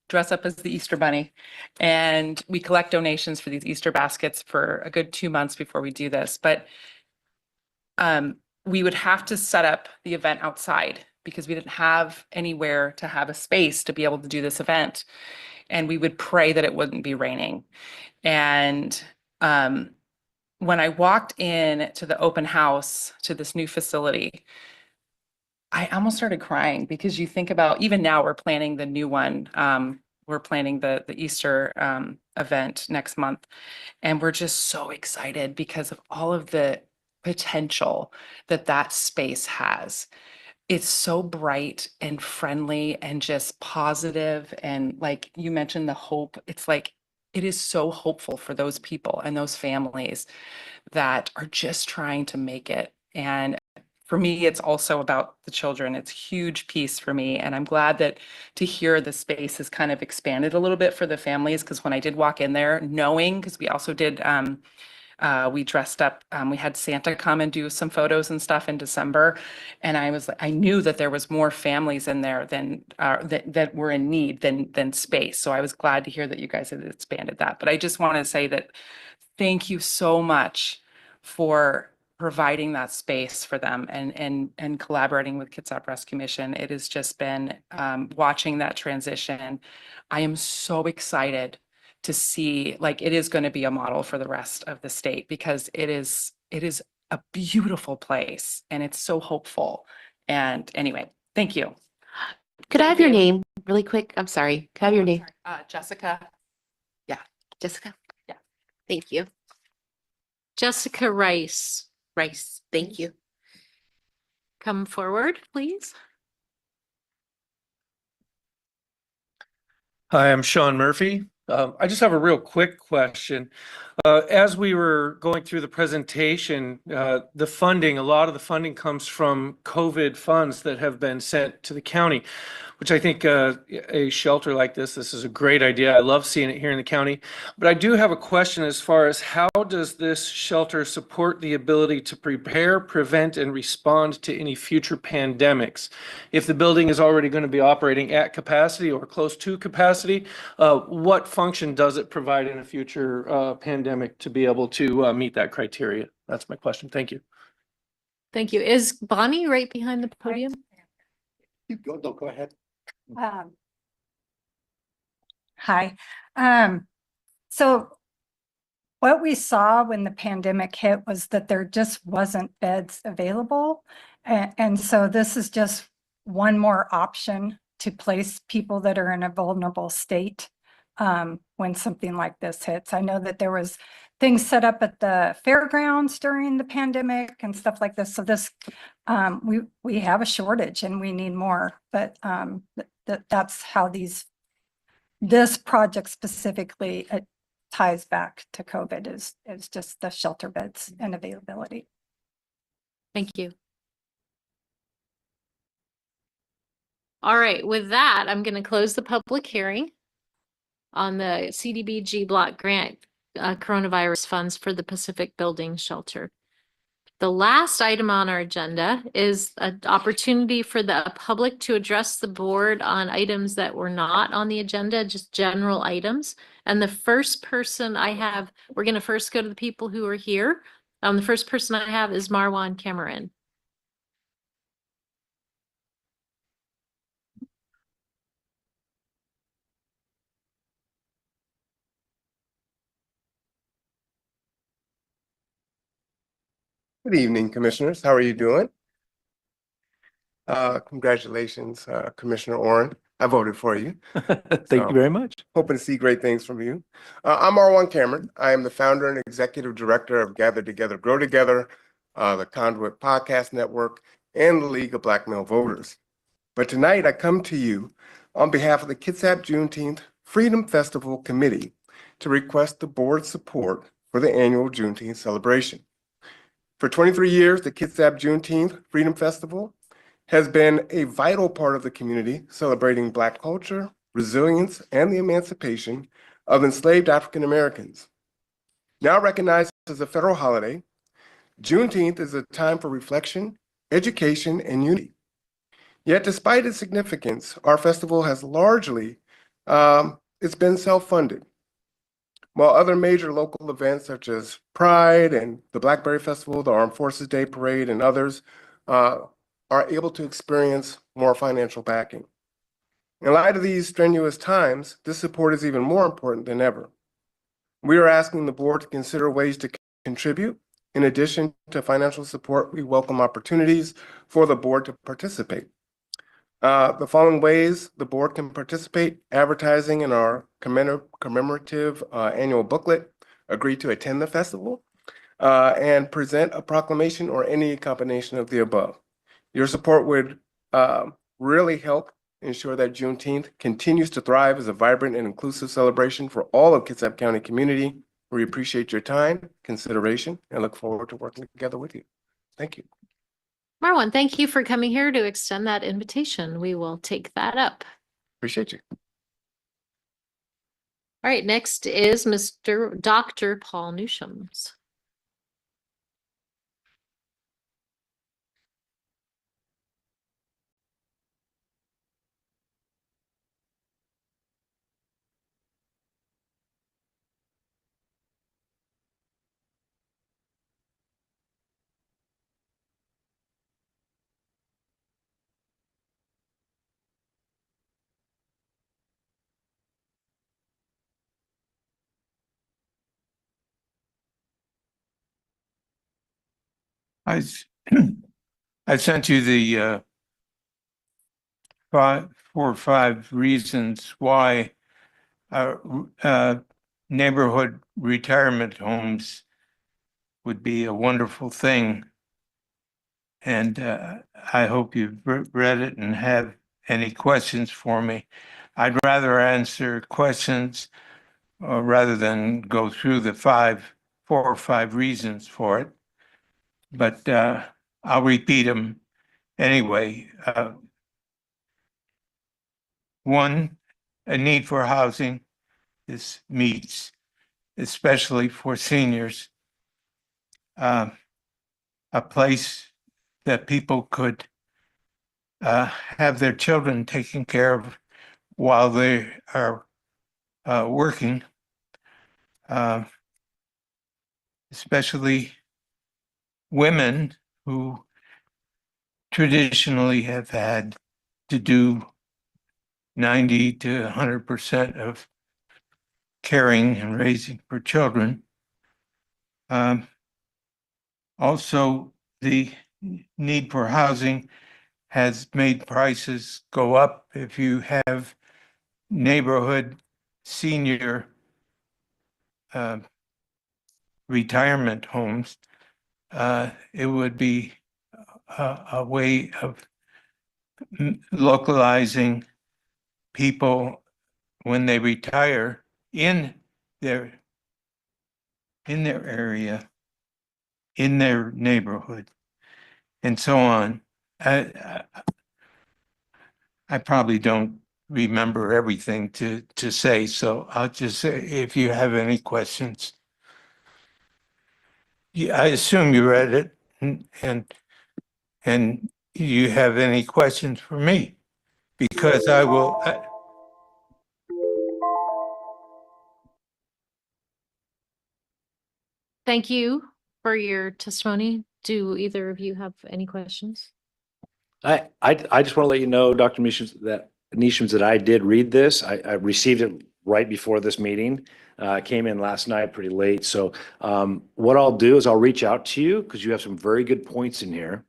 Speaker 5: dress up as the Easter Bunny, and we collect donations for these Easter baskets for a good 2 months before we do this. But we would have to set up the event outside because we didn't have anywhere to have a space to be able to do this event. And we would pray that it wouldn't be raining. And when I walked in to the open house to this new facility, I almost started crying because you think about, even now we're planning the new one. We're planning the Easter event next month. And we're just so excited because of all of the potential that that space has. It's so bright and friendly and just positive. And like you mentioned, the hope, it's like, it is so hopeful for those people and those families that are just trying to make it. And for me, it's also about the children. It's a huge piece for me. And I'm glad that to hear the space has kind of expanded a little bit for the families. Because when I did walk in there, knowing, because we also did, we dressed up, we had Santa come and do some photos and stuff in December. And I knew that there was more families in there than that were in need than space. So I was glad to hear that you guys had expanded that. But I just want to say that thank you so much for providing that space for them and collaborating with Kitsap Rescue Mission. It has just been watching that transition. I am so excited to see, like, it is going to be a model for the rest of the state because it is a beautiful place and it's so hopeful. And anyway, thank you.
Speaker 1: Could I have your name really quick? I'm sorry. Could I have your name?
Speaker 5: Jessica.
Speaker 1: Yeah, Jessica.
Speaker 5: Yeah.
Speaker 1: Thank you.
Speaker 2: Jessica Rice,
Speaker 1: Thank you.
Speaker 2: come forward, please.
Speaker 19: Hi, I'm Sean Murphy. I just have a real quick question. As we were going through the presentation, a lot of the funding comes from COVID funds that have been sent to the county, which I think a shelter like this is a great idea. I love seeing it here in the county. But I do have a question as far as how does this shelter support the ability to prepare, prevent, and respond to any future pandemics? If the building is already going to be operating at capacity or close to capacity, what function does it provide in a future pandemic to be able to meet that criteria? That's my question. Thank you.
Speaker 2: Thank you. Is Bonnie right behind the podium?
Speaker 15: Go ahead.
Speaker 14: Um, Hi. So what we saw when the pandemic hit was that there just wasn't beds available. And so this is just one more option to place people that are in a vulnerable state when something like this hits. I know that there was things set up at the fairgrounds during the pandemic and stuff like this. So this, we have a shortage and we need more, but that's how this project specifically ties back to COVID is just the shelter beds and availability.
Speaker 2: Thank you. All right, with that, I'm going to close the public hearing on the CDBG block grant coronavirus funds for the Pacific Building Shelter. The last item on our agenda is an opportunity for the public to address the board on items that were not on the agenda, just general items. And the first person I have, we're going to first go to the people who are here. The first person I have is Marwan Cameron.
Speaker 20: Good evening, commissioners. How are you doing? Congratulations, Commissioner Oran. I voted for you.
Speaker 3: Thank you very much.
Speaker 20: Hoping to see great things from you. I'm Marwan Cameron. I am the founder and executive director of Gather Together, Grow Together, the Conduit Podcast Network, and the League of Black Male Voters. But tonight I come to you on behalf of the Kitsap Juneteenth Freedom Festival Committee to request the board's support for the annual Juneteenth celebration. For 23 years, the Kitsap Juneteenth Freedom Festival has been a vital part of the community, celebrating Black culture, resilience, and the emancipation of enslaved African Americans. Now recognized as a federal holiday, Juneteenth is a time for reflection, education, and unity. Yet despite its significance, our festival has largely, it's been self-funded. While other major local events such as Pride and the Blackberry Festival, the Armed Forces Day Parade, and others are able to experience more financial backing. In light of these strenuous times, this support is even more important than ever. We are asking the board to consider ways to contribute. In addition to financial support, we welcome opportunities for the board to participate. The following ways the board can participate: advertising in our commemorative annual booklet, agree to attend the festival, and present a proclamation or any combination of the above. Your support would really help ensure that Juneteenth continues to thrive as a vibrant and inclusive celebration for all of Kitsap County community. We appreciate your time, consideration, and look forward to working together with you. Thank you.
Speaker 2: Marwan, thank you for coming here to extend that invitation. We will take that up.
Speaker 20: Appreciate you.
Speaker 2: All right, next is Dr. Paul Newshams.
Speaker 18: I sent you the 4 or 5 reasons why neighborhood retirement homes would be a wonderful thing. And I hope you've read it and have any questions for me. I'd rather answer questions rather than go through the 4 or 5 reasons for it. But I'll repeat them anyway. 1, a need for housing. This meets, especially for seniors, a place that people could have their children taken care of while they are working, especially women who traditionally have had to do 90 to 100% of caring and raising for children. Also, the need for housing has made prices go up. If you have neighborhood senior retirement homes, it would be a way of localizing people when they retire in their area, in their neighborhood, and so on. I probably don't remember everything to say, so I'll just say, if you have any questions. Yeah, I assume you read it and you have any questions for me, because I will.
Speaker 2: Thank you for your testimony. Do either of you have any questions?
Speaker 3: I just want to let you know, Dr. Nishams, that I did read this. I received it right before this meeting. I came in last night pretty late. So what I'll do is I'll reach out to you because you have some very good points in here.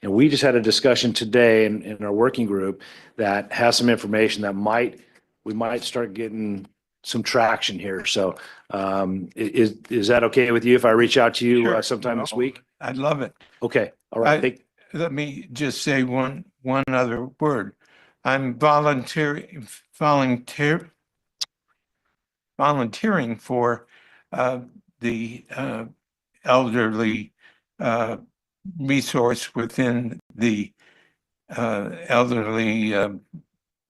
Speaker 3: And we just had a discussion today in our working group that has some information that we might start getting some traction here. So is that okay with you if I reach out to you
Speaker 18: Sure.
Speaker 3: sometime this week?
Speaker 18: I'd love it.
Speaker 3: Okay. All right.
Speaker 18: Let me just say one other word. I'm volunteering for the elderly resource within the elderly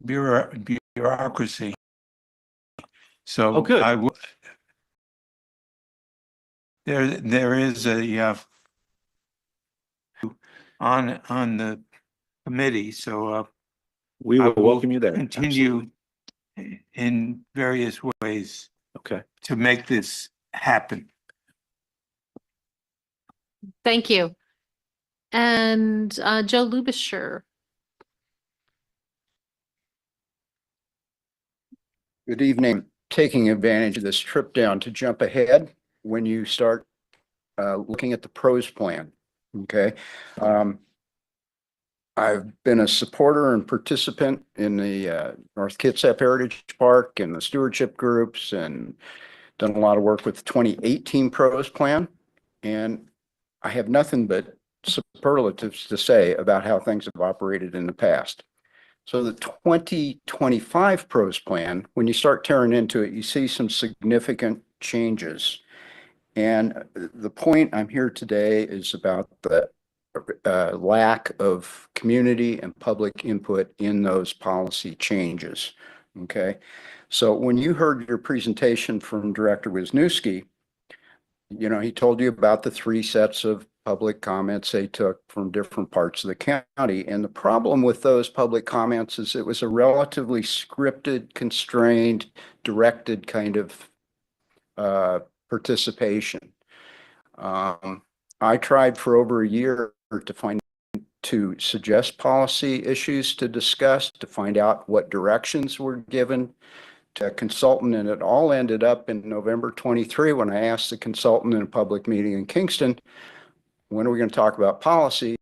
Speaker 18: bureaucracy. So
Speaker 3: good.
Speaker 18: I will. There is a on the committee, so
Speaker 3: we will welcome you there.
Speaker 18: Continue in various ways.
Speaker 3: Okay.
Speaker 18: To make this happen.
Speaker 2: Thank you. And Joe Lubisher.
Speaker 9: Good evening. Taking advantage of this trip down to jump ahead when you start looking at the pros plan. Okay. I've been a supporter and participant in the North Kitsap Heritage Park and the stewardship groups, and done a lot of work with the 2018 pros plan. And I have nothing but superlatives to say about how things have operated in the past. So the 2025 pros plan, when you start tearing into it, you see some significant changes. And the point I'm here today is about the lack of community and public input in those policy changes. Okay. So when you heard your presentation from Director Wisniewski, he told you about the 3 sets of public comments they took from different parts of the county. And the problem with those public comments is it was a relatively scripted, constrained, directed kind of participation. I tried for over a year to suggest policy issues to discuss, to find out what directions were given to a consultant, and it all ended up in November 23 when I asked the consultant in a public meeting in Kingston, when are we going to talk about policy?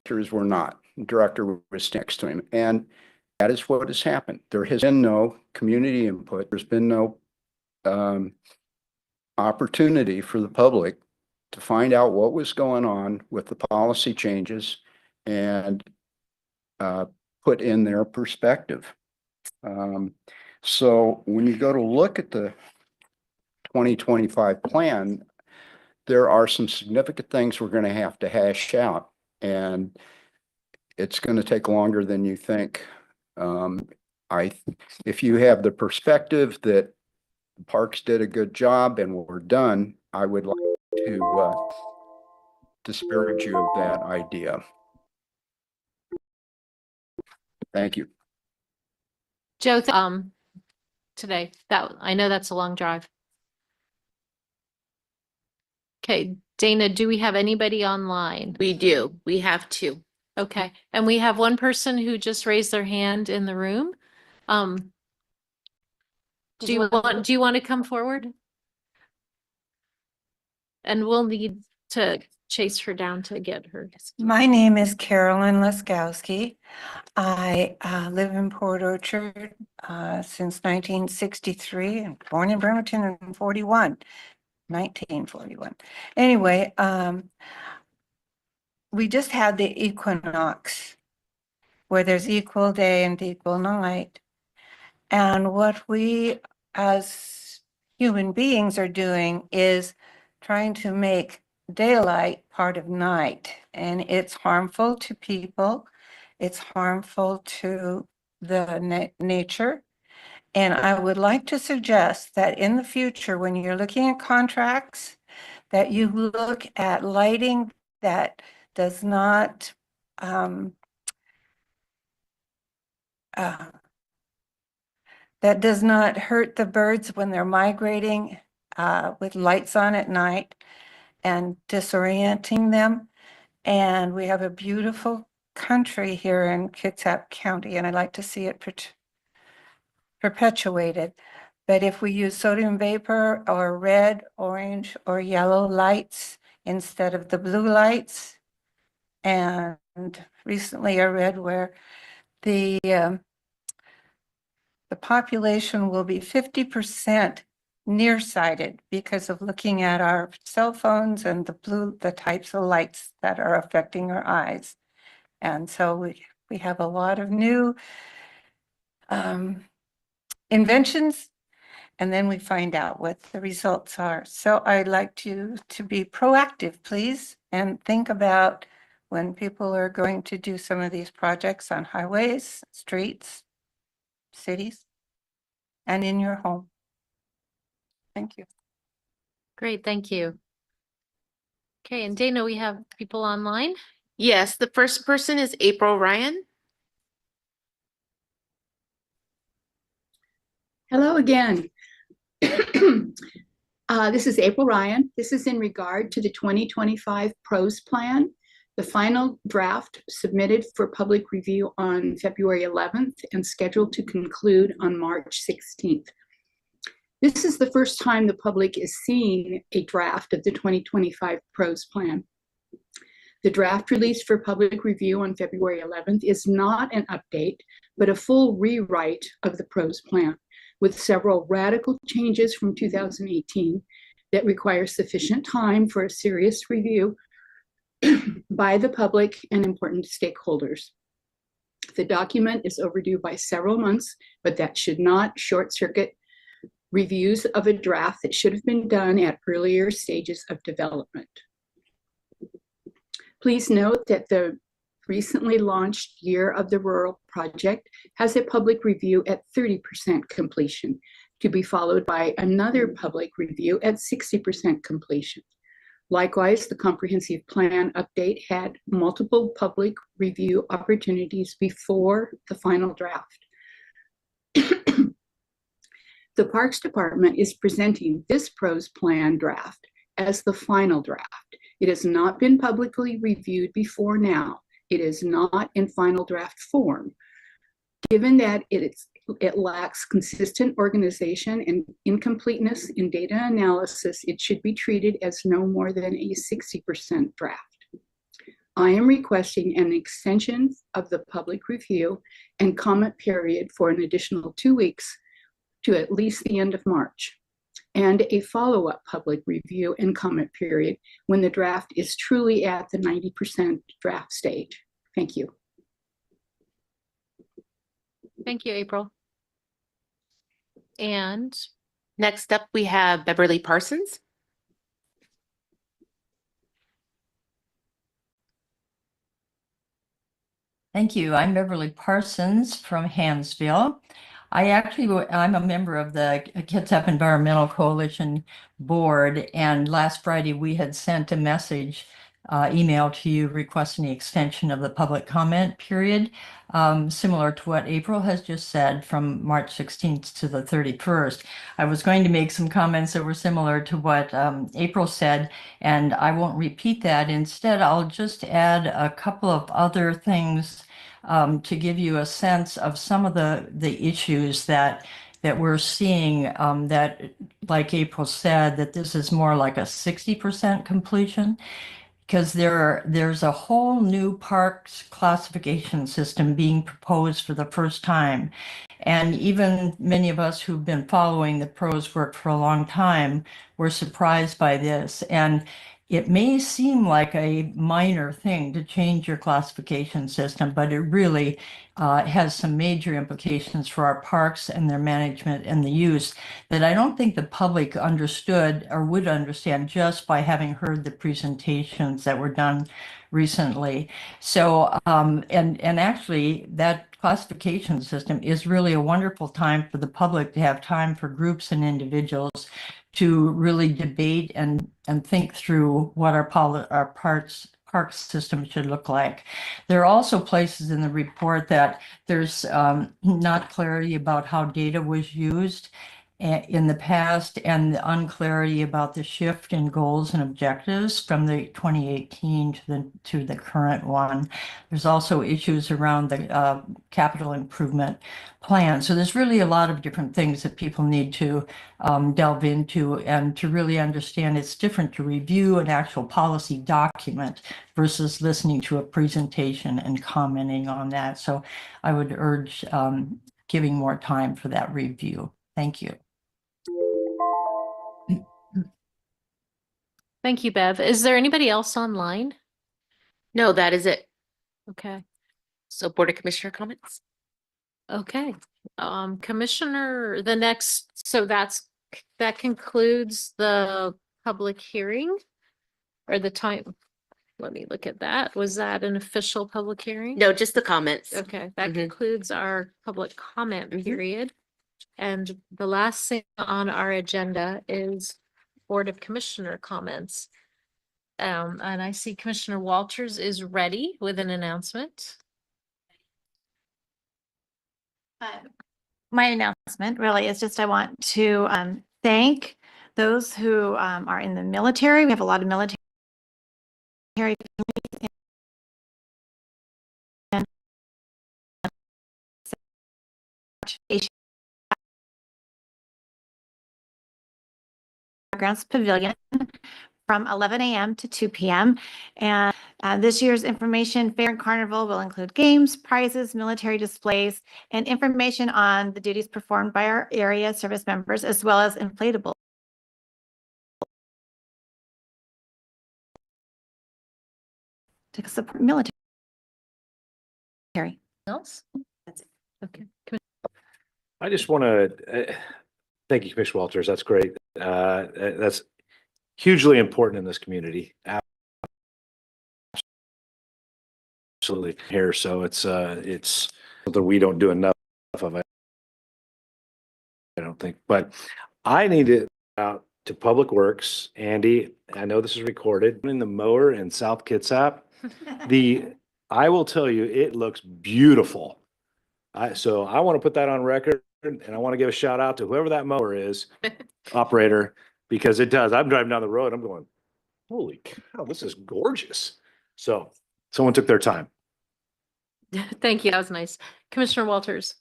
Speaker 9: Answers were not. The director was next to him. And that is what has happened. There has been no community input. There's been no opportunity for the public to find out what was going on with the policy changes and put in their perspective. So when you go to look at the 2025 plan, there are some significant things we're going to have to hash out, and it's going to take longer than you think. If you have the perspective that the parks did a good job and we're done, I would like to disparage you of that idea. Thank you.
Speaker 2: Joe, today, I know that's a long drive. Okay, Dana, do we have anybody online?
Speaker 1: We do. We have two.
Speaker 2: Okay, and we have one person who just raised their hand in the room. Do you want to come forward? And we'll need to chase her down to get her.
Speaker 21: My name is Carolyn Laskowski. I live in Port Orchard since 1963 and born in Bremerton in 1941. Anyway, we just had the equinox where there's equal day and equal night. And what we as human beings are doing is trying to make daylight part of night. And it's harmful to people. It's harmful to the nature. And I would like to suggest that in the future, when you're looking at contracts, that you look at lighting that does not hurt the birds when they're migrating with lights on at night and disorienting them. And we have a beautiful country here in Kitsap County, and I'd like to see it perpetuated. But if we use sodium vapor or red, orange, or yellow lights instead of the blue lights, and recently I read where the population will be 50% nearsighted because of looking at our cell phones and the types of lights that are affecting our eyes. And so we have a lot of new inventions, and then we find out what the results are. So I'd like you to be proactive, please, and think about when people are going to do some of these projects on highways, streets, cities, and in your home. Thank you.
Speaker 2: Great, thank you. Okay, and Dana, we have people online.
Speaker 1: Yes, the first person is April Ryan.
Speaker 10: Hello again. This is April Ryan. This is in regard to the 2025 PROS plan. The final draft submitted for public review on February 11th and scheduled to conclude on March 16th. This is the first time the public is seeing a draft of the 2025 PROS plan. The draft released for public review on February 11th is not an update, but a full rewrite of the PROS plan, with several radical changes from 2018 that require sufficient time for a serious review by the public and important stakeholders. The document is overdue by several months, but that should not short-circuit reviews of a draft that should have been done at earlier stages of development. Please note that the recently launched Year of the Rural project has a public review at 30% completion, to be followed by another public review at 60% completion. Likewise, the comprehensive plan update had multiple public review opportunities before the final draft. The Parks Department is presenting this PROS plan draft as the final draft. It has not been publicly reviewed before now. It is not in final draft form. Given that it lacks consistent organization and incompleteness in data analysis, it should be treated as no more than a 60% draft. I am requesting an extension of the public review and comment period for an additional 2 weeks to at least the end of March, and a follow-up public review and comment period when the draft is truly at the 90% draft stage. Thank you.
Speaker 2: Thank you, April. And
Speaker 1: next up, we have Beverly Parsons.
Speaker 22: Thank you. I'm Beverly Parsons from Hansville. I'm a member of the Kitsap Environmental Coalition Board, and last Friday we had sent a message email to you requesting the extension of the public comment period, similar to what April has just said, from March 16th to the 31st. I was going to make some comments that were similar to what April said, and I won't repeat that. Instead, I'll just add a couple of other things to give you a sense of some of the issues that we're seeing, that, like April said, that this is more like a 60% completion, because there's a whole new parks classification system being proposed for the first time. And even many of us who've been following the pros work for a long time were surprised by this. And it may seem like a minor thing to change your classification system, but it really has some major implications for our parks and their management and the use that I don't think the public understood or would understand just by having heard the presentations that were done recently. So, and actually that classification system is really a wonderful time for the public to have time for groups and individuals to really debate and think through what our park system should look like. There are also places in the report that there's not clarity about how data was used in the past, and the unclarity about the shift in goals and objectives from the 2018 to the current one. There's also issues around the capital improvement plan. So there's really a lot of different things that people need to delve into and to really understand. It's different to review an actual policy document versus listening to a presentation and commenting on that. So I would urge giving more time for that review. Thank you.
Speaker 2: Thank you, Bev. Is there anybody else online?
Speaker 1: No, that is it.
Speaker 2: Okay.
Speaker 1: So Board of Commissioner comments.
Speaker 2: Okay. Commissioner, the next, so that concludes the public hearing or the time. Let me look at that. Was that an official public hearing?
Speaker 1: No, just the comments.
Speaker 2: Okay, that concludes our public comment period. And the last thing on our agenda is Board of Commissioner comments. And I see Commissioner Walters is ready with an announcement.
Speaker 4: My announcement really is just I want to thank those who are in the military. We have a lot of military and Grounds Pavilion from 11 a.m. to 2 p.m. And this year's information fair and carnival will include games, prizes, military displays, and information on the duties performed by our area service members, as well as inflatables. To support military.
Speaker 2: Else? That's it. Okay.
Speaker 3: I just want to thank you, Commissioner Walters. That's great. That's hugely important in this community. Absolutely here. So it's something we don't do enough of. I don't think, but I need it out to Public Works. Andy, I know this is recorded in the mower in South Kitsap. I will tell you, it looks beautiful. So I want to put that on record, and I want to give a shout out to whoever that mower is, operator, because it does. I'm driving down the road. I'm going, holy cow, this is gorgeous. So someone took their time.
Speaker 2: Thank you. That was nice. Commissioner Walters.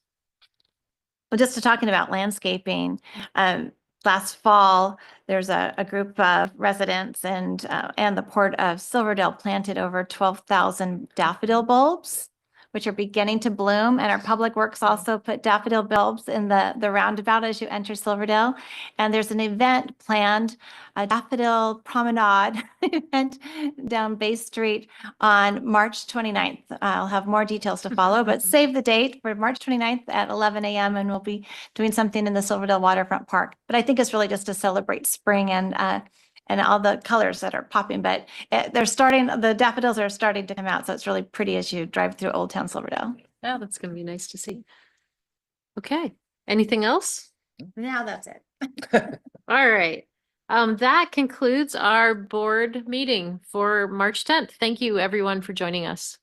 Speaker 4: Well, just to talking about landscaping, last fall, there's a group of residents and the Port of Silverdale planted over 12,000 daffodil bulbs, which are beginning to bloom. And our Public Works also put daffodil bulbs in the roundabout as you enter Silverdale. And there's an event planned, a daffodil promenade event down Bay Street on March 29th. I'll have more details to follow, but save the date for March 29th at 11 a.m. and we'll be doing something in the Silverdale Waterfront Park. But I think it's really just to celebrate spring and all the colors that are popping, but the daffodils are starting to come out. So it's really pretty as you drive through Old Town Silverdale.
Speaker 2: Yeah, that's going to be nice to see. Okay. Anything else?
Speaker 4: Now that's it.
Speaker 2: All right. That concludes our board meeting for March 10th. Thank you, everyone, for joining us.